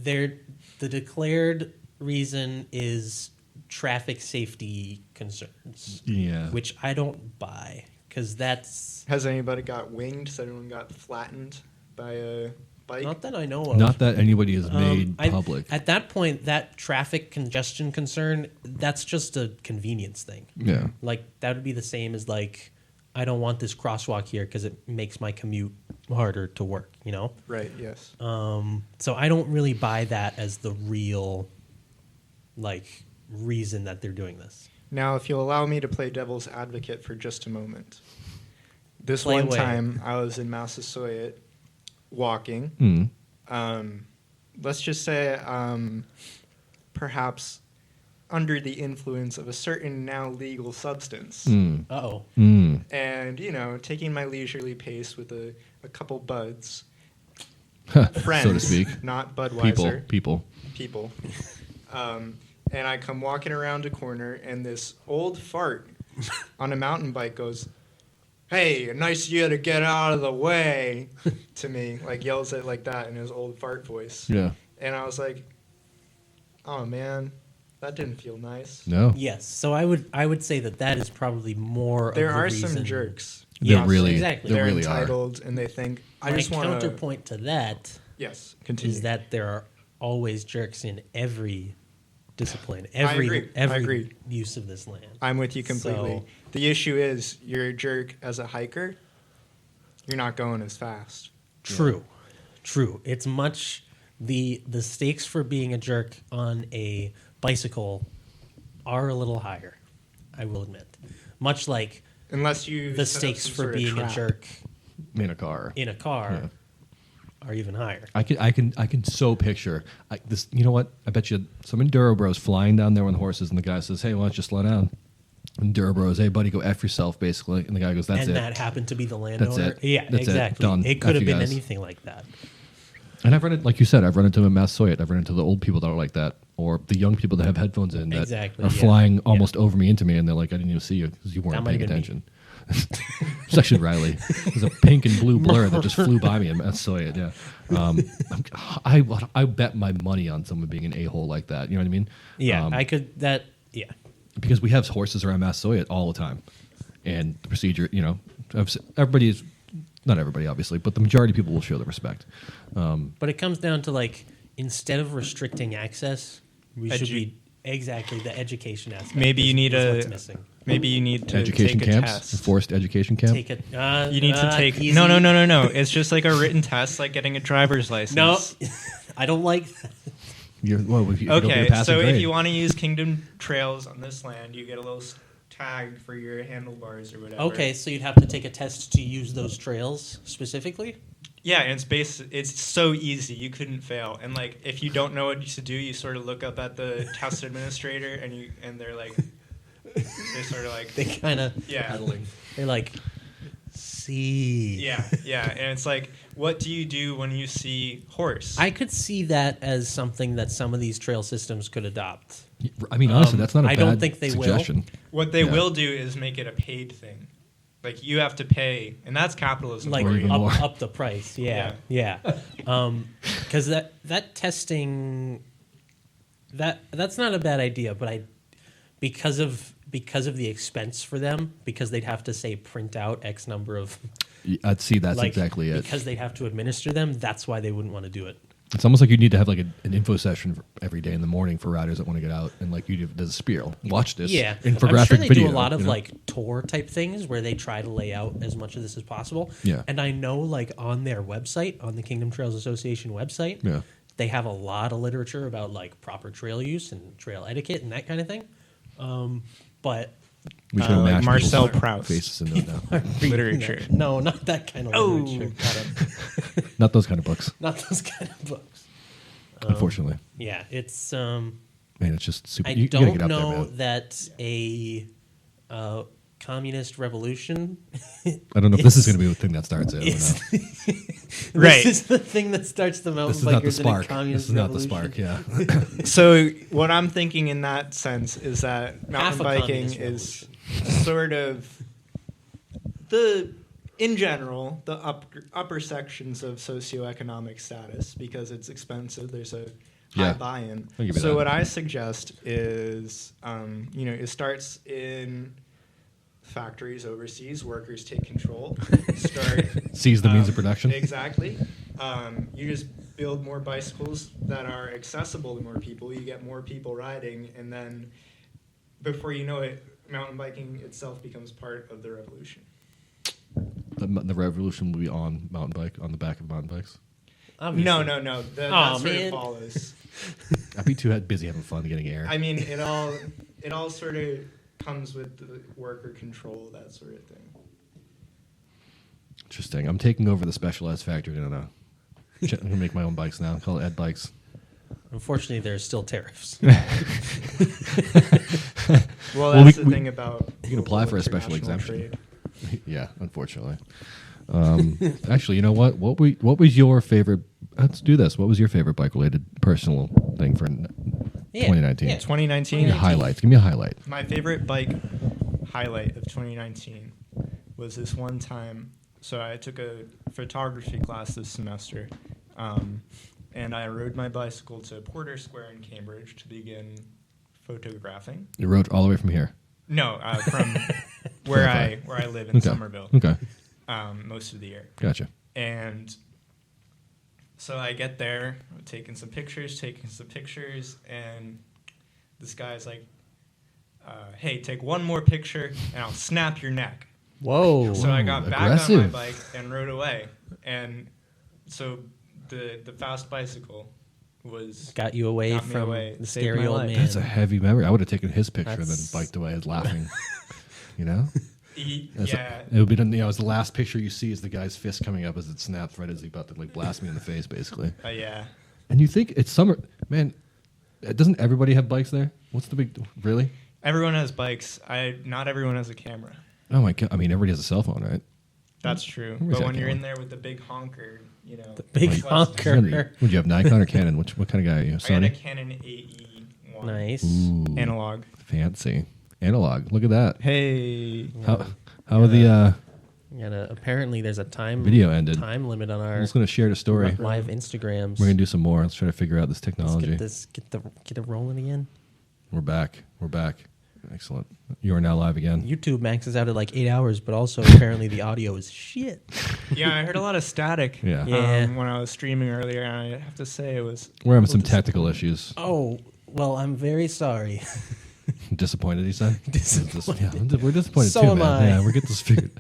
The declared reason is traffic safety concerns, Yeah. which I don't buy because that's Has anybody got winged? Has anyone got flattened by a bike? not that I know of. Not that anybody has made I- public. At that point, that traffic congestion concern, that's just a convenience thing. Yeah. Like, that would be the same as, like, I don't want this crosswalk here because it makes my commute harder to work, you know? Right, yes. So I don't really buy that as the real, like, reason that they're doing this. Now, if you'll allow me to play devil's advocate for just a moment. This Play one away. time, I was in Massasoit walking. Mm. Let's just say perhaps under the influence of a certain now legal substance. Mm. Uh-oh. Mm. And, taking my leisurely pace with a couple buds. so Friends, to speak. not Budweiser. People. And I come walking around a corner, and this old fart on a mountain bike goes, "Hey, nice of you to get out of the way," to me, like yells it like that in his old fart voice. Yeah. And I was like, "Oh man, that didn't feel nice." No. Yes. So I would say that is probably more There of the are reason. some jerks. There Yes, really, exactly. there They're really are. entitled, and they think, "I My just want to." counterpoint to that Yes, continue. is that there are always jerks in every discipline, agree. I every agree. use of this land. I'm with you completely. So- The issue is, you're a jerk as a hiker. You're not going as fast. True. It's much the stakes for being a jerk on a bicycle are a little higher, I will admit. Much like Unless you the set up stakes some for sort of being a trap. jerk In a car. in a car Yeah. are even higher. I can so picture this. You know what? I bet you some Enduro bros flying down there on horses, and the guy says, "Hey, why don't you slow down?" Enduro bros, "Hey, buddy, go F yourself," basically, and the guy goes, "That's and it." that happened to be the landowner. it. Yeah, That's it. exactly. Done. It could F have you been guys. anything like that. And I've run it, like you said, I've run into them in Massasoit. I've run into the old people that are like that, or the young people that have headphones in that Exactly, are yeah. flying Yeah. almost over me into me, and they're like, "I didn't even see you because you That weren't might paying have been me. attention." It's actually Riley. There's a pink and blue blur that just flew by me in Massasoit. Yeah, I bet my money on someone being an a-hole like that. You know what I mean? Yeah, I could that. Yeah, Because we have horses around Massasoit all the time, and the procedure. Everybody's not everybody, obviously, but the majority of people will show the respect. but it comes down to like instead of restricting access, we should be exactly the education aspect. Maybe you need is a- what's missing. Maybe you need to Education take a camps, test. enforced education camp. Take it. You need to take easy. no. It's just like a written test, like getting a driver's license. No, I don't like that. If you don't get Okay, a passing so if grade. you want to use Kingdom trails on this land, you get a little tag for your handlebars or whatever. Okay, so you'd have to take a test to use those trails specifically. Yeah, and it's so easy, you couldn't fail. And like, if you don't know what to do, you sort of look up at the test administrator, and they're like, they're sort of like, They kind of yeah, they're like, see. yeah, and it's like, what do you do when you see horse? I could see that as something that some of these trail systems could adopt. I mean, honestly, that's not a I bad don't think they will. suggestion. What they Yeah. will do is make it a paid thing. Like, you have to pay, and that's capitalism. Like for you. even more. up the price. Yeah. Because that testing that's not a bad idea, but because of the expense for them, because they'd have to say print out X number of I'd see that's like, exactly it. because they'd have to administer them. That's why they wouldn't want to do it. It's almost like you need to have like an info session every day in the morning for riders that want to get out, and like you do the spiel. Watch this infographic I'm sure they video. do a lot of you know? like tour type things where they try to lay out as much of this as possible. Yeah. And I know like on their website, on the Kingdom Trails Association website, Yeah. they have a lot of literature about like proper trail use and trail etiquette and that kind of thing. But we should like match Marcel people's Proust. faces into it now. Literature. No, not that kind of literature. Not those kind of books, Not those kind of books. unfortunately. Yeah, it's Man, it's just super. I you gotta don't get up there, know man. that a communist revolution. I don't know if this is going to be the thing that starts it. I don't know. Right. This is the thing that starts the mountain This is not the bikers in a spark. communist This is not the revolution. spark. Yeah. So what I'm thinking in that sense is that Half mountain a biking communist is sort of in general, the upper sections of socioeconomic status, because it's expensive. There's a high Yeah. buy-in. I'll give you So that. what I suggest is, it starts in factories overseas. Workers take control. Start Seize the means of production. Exactly. You just build more bicycles that are accessible to more people. You get more people riding, and then before you know it, mountain biking itself becomes part of the revolution. The revolution will be on the back of mountain bikes. Obviously. No. That sort man. of follows. I'd be too busy having fun getting air. I mean, it all sort of comes with the worker control, that sort of thing. Interesting. I'm taking over the Specialized factory. I'm gonna make my own bikes now. Call it Ed Bikes. Unfortunately, there's still tariffs. Well, Well, that's we- the thing about you can apply for a special international exemption. trade. Yeah, unfortunately. Actually, you know what? What was your favorite? Let's do this. What was your favorite bike-related personal thing for 2019? yeah. 2019. Give me highlights. Give me a highlight. My favorite bike highlight of 2019 was this one time. So I took a photography class this semester, and I rode my bicycle to Porter Square in Cambridge to begin photographing. You rode all the way from here. No, from where I live in Okay. Somerville, Okay, most of the year. gotcha. And so I get there, taking some pictures, and this guy's like, hey, take one more picture and I'll snap your neck. Whoa. So I got back on my aggressive. bike and rode away. And so the fast bicycle Got you away Got me from away. the Saved scary my old life. man. That's a heavy memory. I would have taken his picture and then That's- biked away laughing. You know? That's yeah. it would be done. It's the last picture you see is the guy's fist coming up as it snaps right as he's about to like blast me in the face, basically. Yeah. And you think it's summer, man? Doesn't everybody have bikes there? What's the big? Really? Everyone has bikes. Not everyone has a camera. Oh my god! I mean, everybody has a cell phone, right? That's true. Everybody's But got when a you're in camera. there with the big honker, the big what's- honker. Would you have Nikon or Canon? What kind of guy are you? I got a Sony. Canon AE1. Nice. Ooh, Analog. fancy. Analog. Look at that. Hey. How are the Apparently, there's a time video ended? time limit on I'm our just gonna share the story. live Instagrams. We're gonna do some more. Let's try to figure out this Let's technology. get it rolling again. We're back. Excellent. You are now live again. YouTube maxes out at like 8 hours, but also apparently the audio is shit. Yeah, I heard a lot of static Yeah. Yeah. when I was streaming earlier, and I have to say it was. We're having some technical issues. Oh, well, I'm very sorry. Disappointed, he said. Disappointed. Yeah, we're disappointed So too, am man. I. Yeah, we're getting this figured.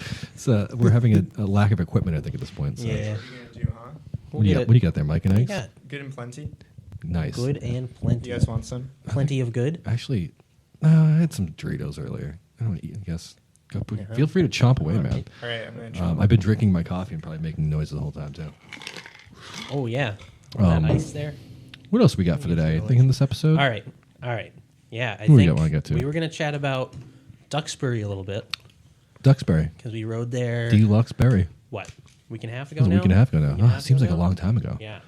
We're having a lack of equipment, I think, at this point. So. Yeah. What are you gonna do, huh? What do you got there, Mike and What do Eggs? you got? Good and plenty. Nice. Good and plenty. You guys want some? Plenty of good. Actually, I had some Doritos earlier. I don't want to eat. I guess. Feel free to chomp away, man. All right, I'm gonna try. I've been drinking my coffee and probably making noises the whole time too. Oh yeah. Um, That ice there. What else we got for today? Anything in this episode? All right. Yeah, I Who we think got wanna get to? we were gonna chat about Duxbury a little bit Duxbury, because we rode there. Deluxe Berry. What, week and a half It ago was a now? week and a half ago now. Week and a Oh, half it seems ago like a now? long time ago. Yeah.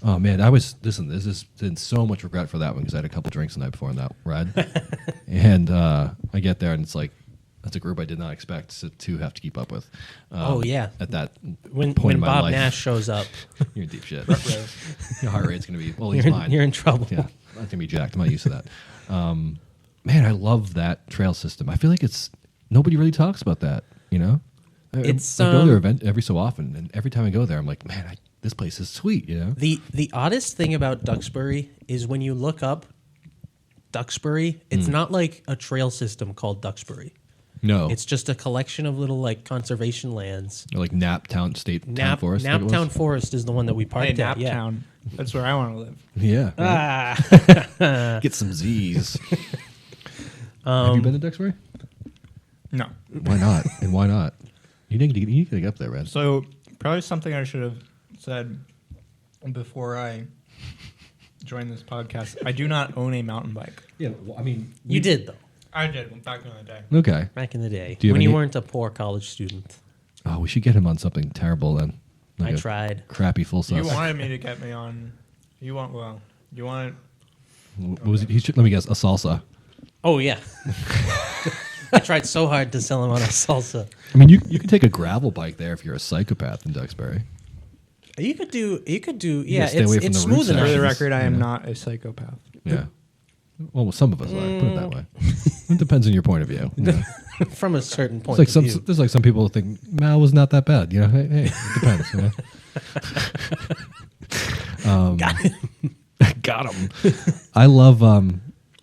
Oh man, this has been so much regret for that one because I had a couple drinks the night before on that ride, and I get there and it's like that's a group I did not expect to have to keep up with. Oh, yeah. at that When point in my Bob life, Nash shows up, you're in deep shit. Your heart rate's gonna be he's you're mine. in trouble. Yeah, that's gonna be jacked. I'm not used to that. Man, I love that trail system. I feel like nobody really talks about that. You know, It's, I go there event every so often, and every time I go there, I'm like, man, this place is sweet, you know? The oddest thing about Duxbury is when you look up Duxbury, it's not like a trail system called Duxbury. No. It's just a collection of little like conservation lands. Or like Naptown State Town Forest. I think it was. Naptown Forest is the one that we parked Hey, at. Yeah. Naptown. That's where I want to live. Yeah. Ah. Get some Z's. Have you been to Duxbury? No. Why not? And why not? You need to get up there, man. So probably something I should have said before I joined this podcast. I do not own a mountain bike. Yeah, well, I mean, You did though, I did back in the day. okay. back in the day Do you have when you any- weren't a poor college student. Oh, we should get him on something terrible then. I a tried. Crappy full You size. wanted me to get me on. You wanted. What was it? Let me guess. A salsa. Oh yeah. I tried so hard to sell him on a salsa. I mean, you could take a gravel bike there if you're a psychopath in Duxbury. You could do. Yeah, stay away from it's the root smooth enough. For the sections. record, I am Yeah. not a psychopath. Yeah. Well, some of us are. Put it that way. It depends on your point of view. You know? From a certain point It's like of view. there's like some people who think Mao was not that bad. You know, hey, it depends. You know? Got it. Got him. I love.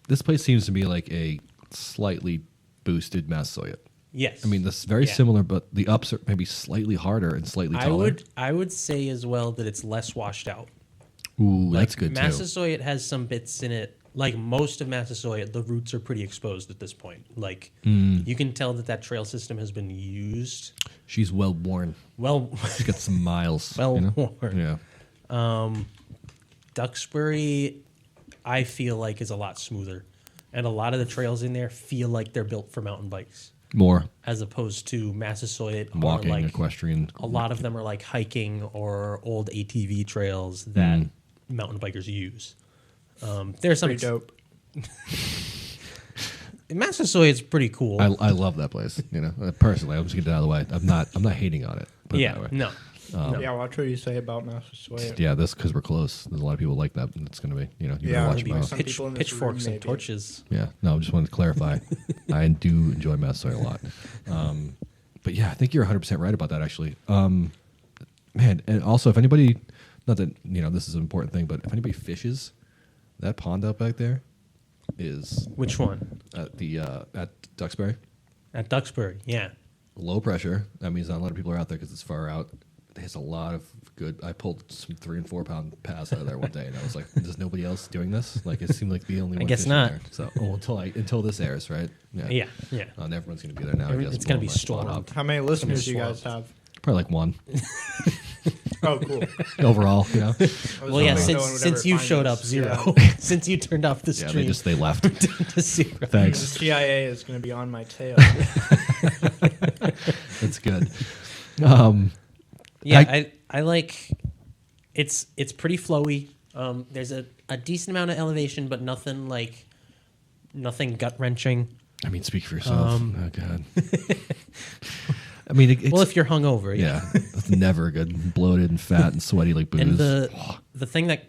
This place seems to be like a slightly boosted Massasoit. Yes. I mean, this is very Yeah. similar, but the ups are maybe slightly harder and slightly taller. I would say as well that it's less washed out. Ooh, Like, that's good too. Massasoit has some bits in it. Like most of Massasoit, the roots are pretty exposed at this point. Like you can tell that trail system has been used. She's well worn. Well, She's got some miles. well you know? worn. Yeah. Duxbury, I feel like is a lot smoother, and a lot of the trails in there feel like they're built for mountain bikes, More as opposed to Massasoit. walking, or like, equestrian. a lot of them are like hiking or old ATV trails that mountain bikers use. There's some Pretty dope. Massasoit's pretty cool. I love that place. You know, personally, I'm just gonna get it out of the way. I'm not hating on it. Put it yeah, that way. no. Yeah, watch what you say about Massasoit. Yeah, this because we're close. There's a lot of people like that. And it's gonna be, you know, you Yeah, better watch maybe them out. some people in this Pitchforks room, and maybe. torches. Yeah, no, I just wanted to clarify. I do enjoy Massasoit a lot. But yeah, I think you're 100% right about that, actually. Man, and also if anybody, not that, you know, this is an important thing, but if anybody fishes, that pond out back there is Which one? at Duxbury. At Duxbury, yeah. Low pressure. That means not a lot of people are out there because it's far out. There's a lot of good. I pulled some 3 and 4 pound bass out of there one day, and I was like, "There's nobody else doing this." Like it seemed like the only one. guess fishing not. There. So until this airs, right? Yeah. And everyone's gonna be there now. I guess, It's going to be blowing my spot stormed. How many listeners do you swamped. guys have? Probably like one Oh, cool. overall. You know? Well, yeah, hoping no one would since ever you find showed us. up, zero. Yeah. Since you turned off the Yeah, stream they left. to zero. The Thanks. CIA is going to be on my tail. That's good. Yeah, I like it's pretty flowy. There's a decent amount of elevation, but nothing gut wrenching. I mean, speak for yourself. Oh God. I mean, it's, Well, if you're hungover, yeah, it's never good. Bloated and fat and sweaty like booze. And the thing that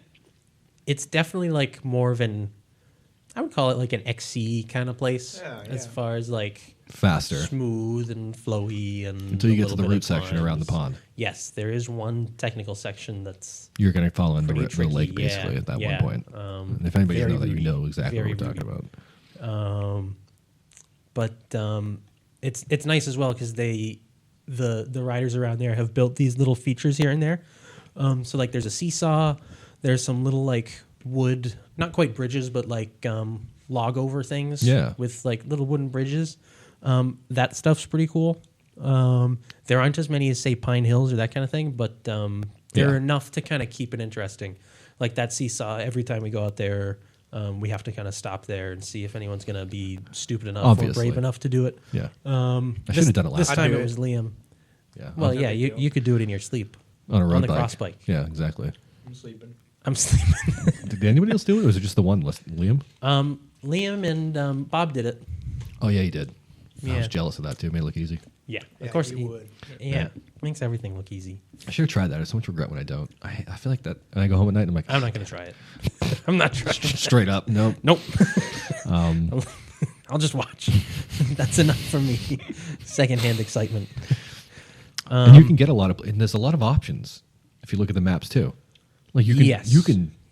it's definitely like more of I would call it like an XC kind of place as far as like faster smooth and flowy and until you a get to the little bit root of section around the climbs. pond. Yes, there is one technical section that's You're going to follow in the pretty lake tricky, basically at that yeah. one point. And if anybody very knows that, you rooty, know exactly what very we're talking about. But it's nice as well because the riders around there have built these little features here and there. So like there's a seesaw, there's some little like wood, not quite bridges, but like log over things. Yeah. With like little wooden bridges. That stuff's pretty cool. There aren't as many as say Pine Hills or that kind of thing, but there Yeah. are enough to kind of keep it interesting. Like that seesaw, every time we go out there, we have to kind of stop there and see if anyone's going to be stupid enough Obviously. or brave enough to do it. Yeah. I should have done it last This time. time do it it. was Liam. Yeah. Well, no yeah, big you, deal. you could do it in your sleep. on a road the bike. cross bike. Yeah, exactly. I'm sleeping. I'm sleeping. Did anybody else do it, or was it just the one, Liam? Liam and Bob did it. Oh yeah, he did. I Yeah. was jealous of that too. It made it look easy. Yeah, Yeah, of course you he would. Yeah, makes everything look easy. I should have tried that. I have so much regret when I don't. I feel like that. And I go home at night and I'm like, I'm not going to try it. I'm not trying. straight up, nope. Nope. I'll just watch. That's enough for me. Secondhand excitement. And you can get a lot of, and there's a lot of options. If you look at the maps too, like you can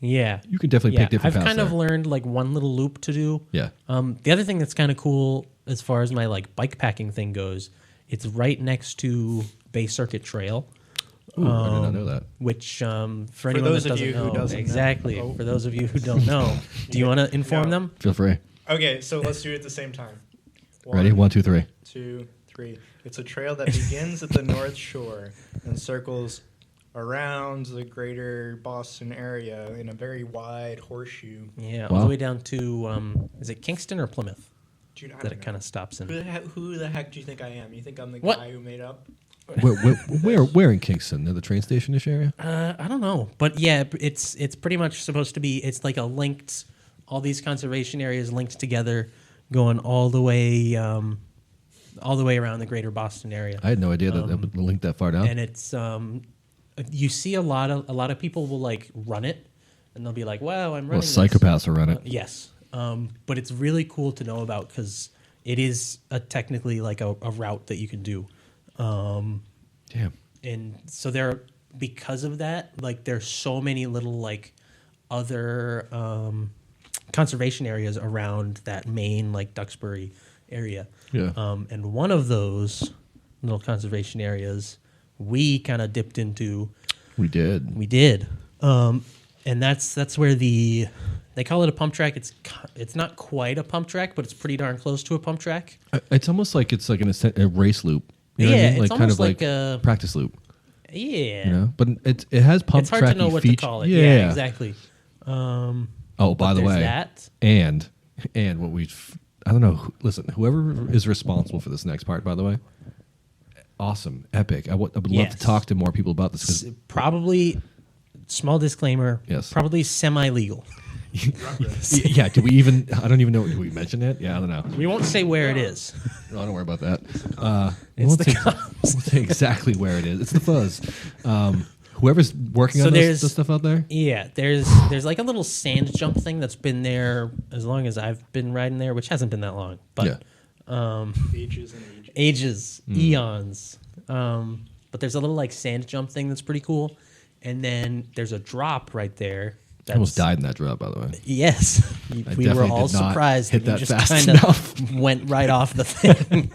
Yeah. you can definitely pick different I've paths kind of there. learned like one little loop to do. Yeah. The other thing that's kind of cool as far as my like bike packing thing goes, it's right next to Bay Circuit Trail, Ooh, I did not know that. which for anyone those that of doesn't you who know, doesn't know. exactly. Oh. For those of you who don't know, do you want to inform No. them? Feel free. Okay, so let's do it at the same time. Ready? 1, 2, 3. 2, 3. It's a trail that begins at the North Shore and circles around the greater Boston area in a very wide horseshoe. Yeah, all Wow. the way down to is it Kingston or Plymouth Dude, I that don't it know. kind of stops in? Who the heck do you think I am? You think I'm the What? guy who made up? Where in Kingston? Near the train station-ish area? I don't know, but yeah, it's pretty much supposed to be. It's like a linked, all these conservation areas linked together, going all the way around the greater Boston area. I had no idea that that would link that far down. And it's you see a lot of people will like run it, and they'll be like, "Wow, I'm running." Well, this." psychopaths will run it. Yes, but it's really cool to know about because it is technically like a route that you can do. Damn. And so because of that, like there's so many little like other conservation areas around that main like Duxbury area. Yeah. And one of those little conservation areas we kind of dipped into. We did. We did. And that's where they call it a pump track. It's not quite a pump track, but it's pretty darn close to a pump track. It's almost like it's like a race loop. You know what I Yeah, mean? it's like kind almost of like like a- practice loop. Yeah. You know, but it has pump It's hard to know tracky what feature. to call it. Yeah, Yeah, exactly. Oh, by But the there's way, that. and what I don't know. Listen, whoever is responsible for this next part, by the way, awesome, epic. I would love Yes. to talk to more people about this because Probably, small disclaimer, Yes. probably semi-legal. yeah. Do we even? I don't even know. Do we mention it? Yeah, I don't know. We won't say where it is. No, don't worry about that. We It's won't the say, cops. won't say exactly where it is. It's the fuzz. Whoever's working So on there's- this stuff out there. Yeah, there's like a little sand jump thing that's been there as long as I've been riding there, which hasn't been that long, but Yeah. Ages and ages. ages, Mm. eons. But there's a little like sand jump thing that's pretty cool, and then there's a drop right there. I almost died in that drop, by the way. Yes, we were definitely all did not surprised hit that you that just fast kind of enough. went right off the thing.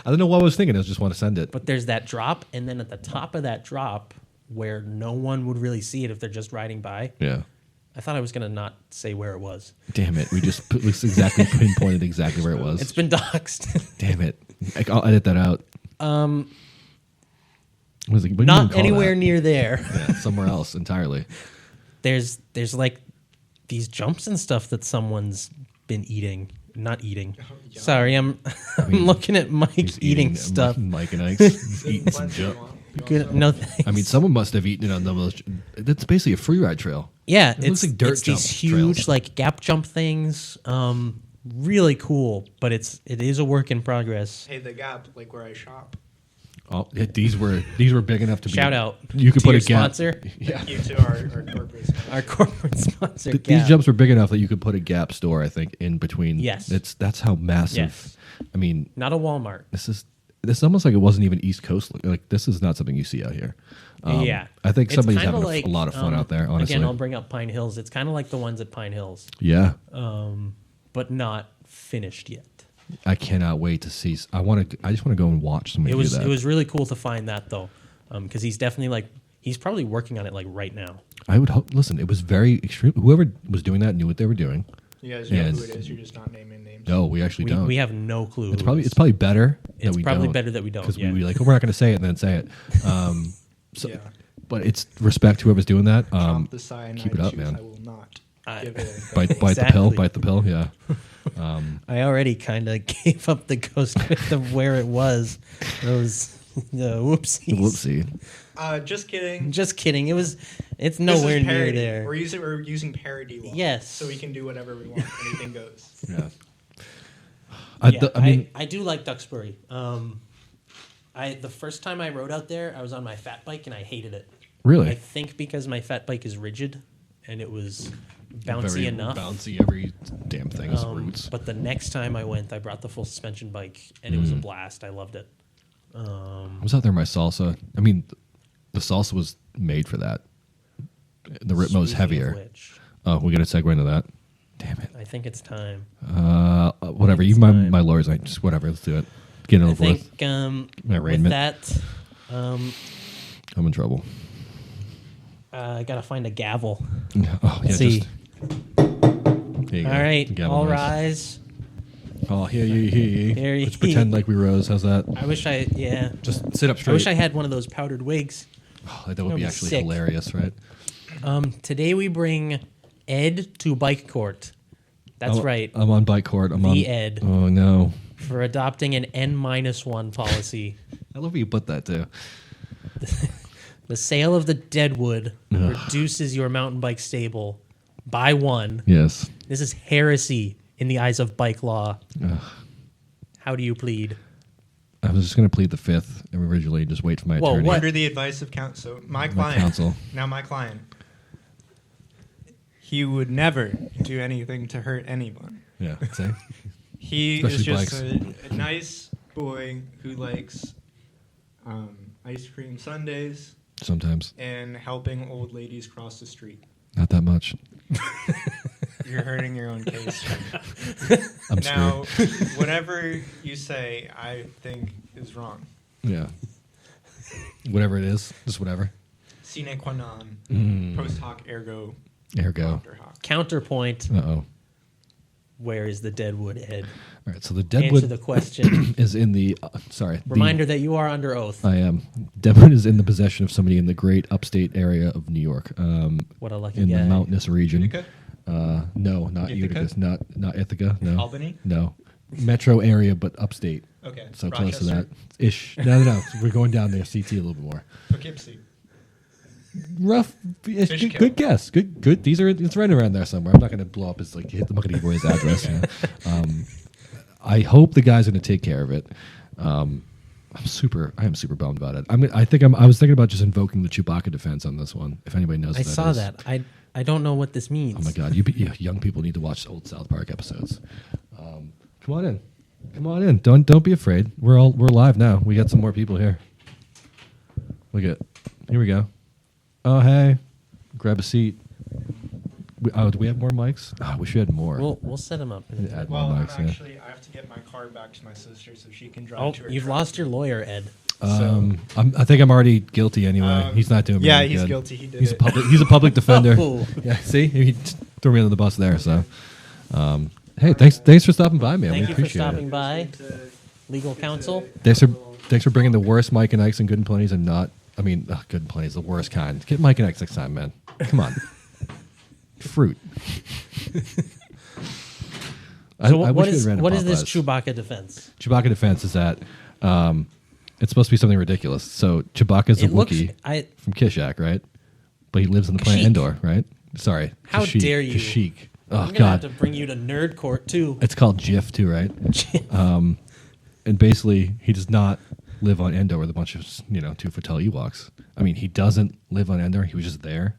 I don't know what I was thinking. I just want to send it. But there's that drop, and then at the top of that drop, where no one would really see it if they're just riding by. Yeah. I thought I was gonna not say where it was. Damn it. We just exactly pinpointed exactly where it was. It's been doxed. Damn it. I'll edit that out. What do you Not call anywhere that? near there. Yeah, somewhere else entirely. There's like these jumps and stuff that someone's been eating. Not eating. Sorry, I'm looking at Mike He's eating stuff. Mike and Ike's he's eating some Plenty of junk. them. Good. No thanks. I mean, someone must have eaten it on those. That's basically a free ride trail. Yeah, It looks it's like dirt it's these jump huge trails. like gap jump things. Really cool, but it is a work in progress. Hey, the Gap, like where I shop. Oh, yeah, these were big enough to be. Shout out. You could to put your a gap. sponsor, Yeah. Thank you to our corporate sponsor. our corporate sponsor. These Gap. jumps were big enough that you could put a Gap store, I think, in between. Yes. That's how massive. Yes. I mean, Not a Walmart. this is almost like it wasn't even East Coast. Like this is not something you see out here. Yeah, I think It's somebody's kinda having a lot of fun out there. Honestly, Again, I'll bring up Pine Hills. It's kind of like the ones at Pine Hills, yeah. but not finished yet. I cannot wait to see. I just want to go and watch somebody It was do that. it was really cool to find that though, because he's definitely he's probably working on it like right now. I would hope. Listen, it was very extreme. Whoever was doing that knew what they were doing. You guys know And- who it is. You're just not naming names. No, we actually don't. We have no clue. It's who probably it is. it's probably better. It's that we probably don't, better that we don't, because yeah. we'd be like, oh, we're not going to say it and then say it. So, Yeah. but it's respect whoever's doing that. Chomp the cyanide keep it up, juice. man. I will not I- give it. bite the pill. Exactly. Bite the pill. Yeah. I already kind of gave up the ghost with of where it was. Those whoopsies. Whoopsie. Just kidding. Just kidding. It's This nowhere is near parody. there. We're using parody law. Yes. So we can do whatever we want. Anything goes. Yeah. Yeah, I mean, I do like Duxbury. The first time I rode out there, I was on my fat bike and I hated it. really, I think because my fat bike is rigid and it was bouncy very enough. bouncy. Every damn thing is roots. But the next time I went, I brought the full suspension bike and it was a blast. I loved it. I was out there in my salsa. I mean, The salsa was made for that. The Ritmo is Speaking of heavier. which, Oh, we got to segue into that. Damn it. I think it's time. Whatever. it's You my time. lawyer's like, just whatever. Let's do it. Get it I over with. think My with arraignment. that, I'm in trouble. I gotta find a gavel. Oh, yeah. See. Just, there you go. All right, Gavel all noise. rise. Oh, here you. Here Let's ye. pretend like we rose. How's that? I wish I, yeah. Just sit up straight. I wish I had one of those powdered wigs. Oh, that would That'd be be actually sick. hilarious, right? Today we bring Ed to bike court. That's right, I'm on bike court. I'm on. The Ed. Oh, no. for adopting an N-1 policy. I love how you put that, too. The sale of the deadwood reduces your mountain bike stable by one. Yes. This is heresy in the eyes of bike law. How do you plead? I was just going to plead the fifth originally, just wait for my Whoa, attorney. what? Under the advice of counsel, so my client. counsel. Now my client. He would never do anything to hurt anyone. Yeah, see? He Especially is just bikes. a nice boy who likes ice cream sundaes Sometimes. and helping old ladies cross the street. Not that much. You're hurting your own case. I'm Now, screwed. whatever you say, I think is wrong. Yeah. Whatever it is, just whatever. Sine qua non, post hoc ergo There we go. propter hoc. Counterpoint, Uh-oh. where is the deadwood, Ed? All right, so the Answer deadwood the question. is in the... sorry. the- Reminder that you are under oath. I am. Deadwood is in the possession of somebody in the great upstate area of New York. What a lucky In guy. the mountainous region. Utica? No, not Ithaca? Utica. Not Ithaca. No. Albany? No. Metro area, but upstate. Okay. So close to Rochester? that. Ish. No. We're going down there, CT a little bit more. Poughkeepsie. Rough. Fishkill. Good guess. Good. It's right around there somewhere. I'm not going to blow up his I'm not going to give away his address. You know? I hope the guy's going to take care of it. I am super bummed about it. I was thinking about just invoking the Chewbacca defense on this one. If anybody knows, I what that saw is. that. I don't know what this means. Oh my God! You young people need to watch old South Park episodes. Come on in. Don't be afraid. We're live now. We got some more people here. Here we go. Oh hey, grab a seat. Do we have more mics? Oh, we should have more. We'll set him up. Add Well, more I'm mics. Yeah. actually, I have to get my car back to my sister so she can drive Oh, to her you've truck. lost your lawyer, Ed. I think I'm already guilty anyway. He's not doing me Yeah, any he's good. guilty. He did He's it. a public defender. Oh. Yeah, see, he threw me under the bus there. So, hey, thanks for stopping by, man. Thank we you for appreciate stopping it. by. Legal counsel. Thanks for bringing the worst Mike and Ike's and Good and Plenty's and not. I mean, Good and Plenty's the worst kind. Get Mike and Ike's next time, man. Come on, fruit. So I what wish we is had ran a what is this Popeyes. Chewbacca defense? Chewbacca defense is that it's supposed to be something ridiculous. So Chewbacca's a It looks. Wookiee from Kishak, right? But he lives on the planet Kashyyyk. Endor, right? Sorry. How Kashyyyk, dare you. Kashyyyk. Oh, I'm gonna God. have to bring you to nerd court too. It's called GIF, too, right? And basically, he does not live on Endor with a bunch of, 2-foot tall Ewoks. I mean, he doesn't live on Endor. He was just there.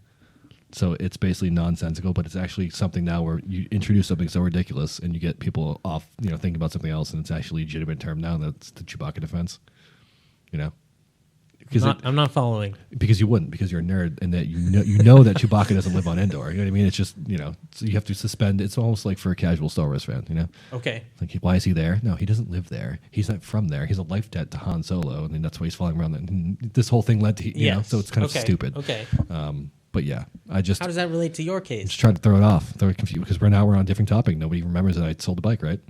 So it's basically nonsensical, but it's actually something now where you introduce something so ridiculous and you get people off, thinking about something else, and it's actually a legitimate term now. That's the Chewbacca defense. I'm not following. Because you wouldn't, because you're a nerd, and that you know that Chewbacca doesn't live on Endor. You know what I mean? It's just so you have to suspend. It's almost like for a casual Star Wars fan. Okay. Like, why is he there? No, he doesn't live there. He's not from there. He's a life debt to Han Solo, and then that's why he's following around. And this whole thing led to Yes. so it's kind of Okay. stupid. Okay. But yeah, How does that relate to your case? just tried to throw it off, throw it confused, because we're on a different topic. Nobody remembers that I sold the bike, right?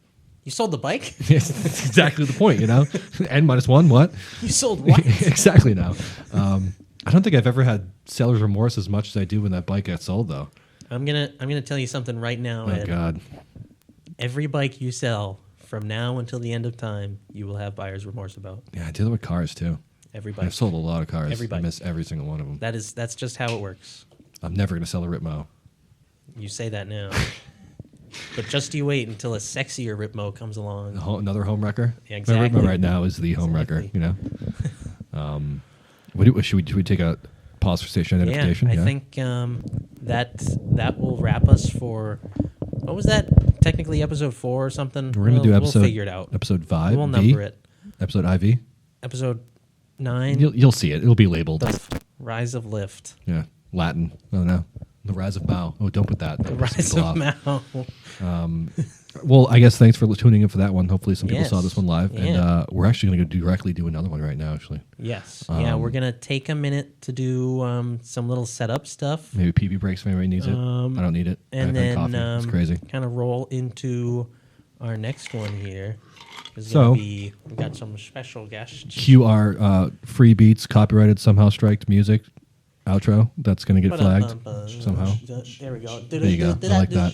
You sold the bike? That's exactly the point, N-1, what? You sold what? Exactly now. I don't think I've ever had seller's remorse as much as I do when that bike got sold, though. I'm gonna tell you something right now, Oh, Ed. God. Every bike you sell from now until the end of time, you will have buyer's remorse about. Yeah, I do that with cars, too. Every bike. I've sold a lot of cars. Every I bike. miss every single one of them. That's just how it works. I'm never going to sell a Ritmo. You say that now. But just you wait until a sexier Ripmo comes along. Another home wrecker? Yeah, My exactly. Ritmo right now is the home wrecker, Exactly. Should we take a pause for station identification? I think that will wrap us for, what was that? Technically episode 4 or something? We're going to do episode We'll figure it out. Episode 5. We'll number it. Episode IV. Episode 9. You'll see it. It'll be labeled. Rise of Lift. Yeah, Latin. Oh no, the Rise of Mao. Oh, don't put that. The Rise of Mao. Well, I guess thanks for tuning in for that one. Hopefully, some people Yes. saw this one live, Yeah. and we're actually going to directly do another one right now. Actually, Yes. Yeah, we're going to take a minute to do some little setup stuff. maybe pee breaks if anybody needs it. I don't need it. And I've then had coffee. It's crazy. kind of roll into our next one here. So- we got some special guests. Cue our free beats, copyrighted, somehow striked music outro. That's going to get flagged somehow. There we go. There you go. I like that.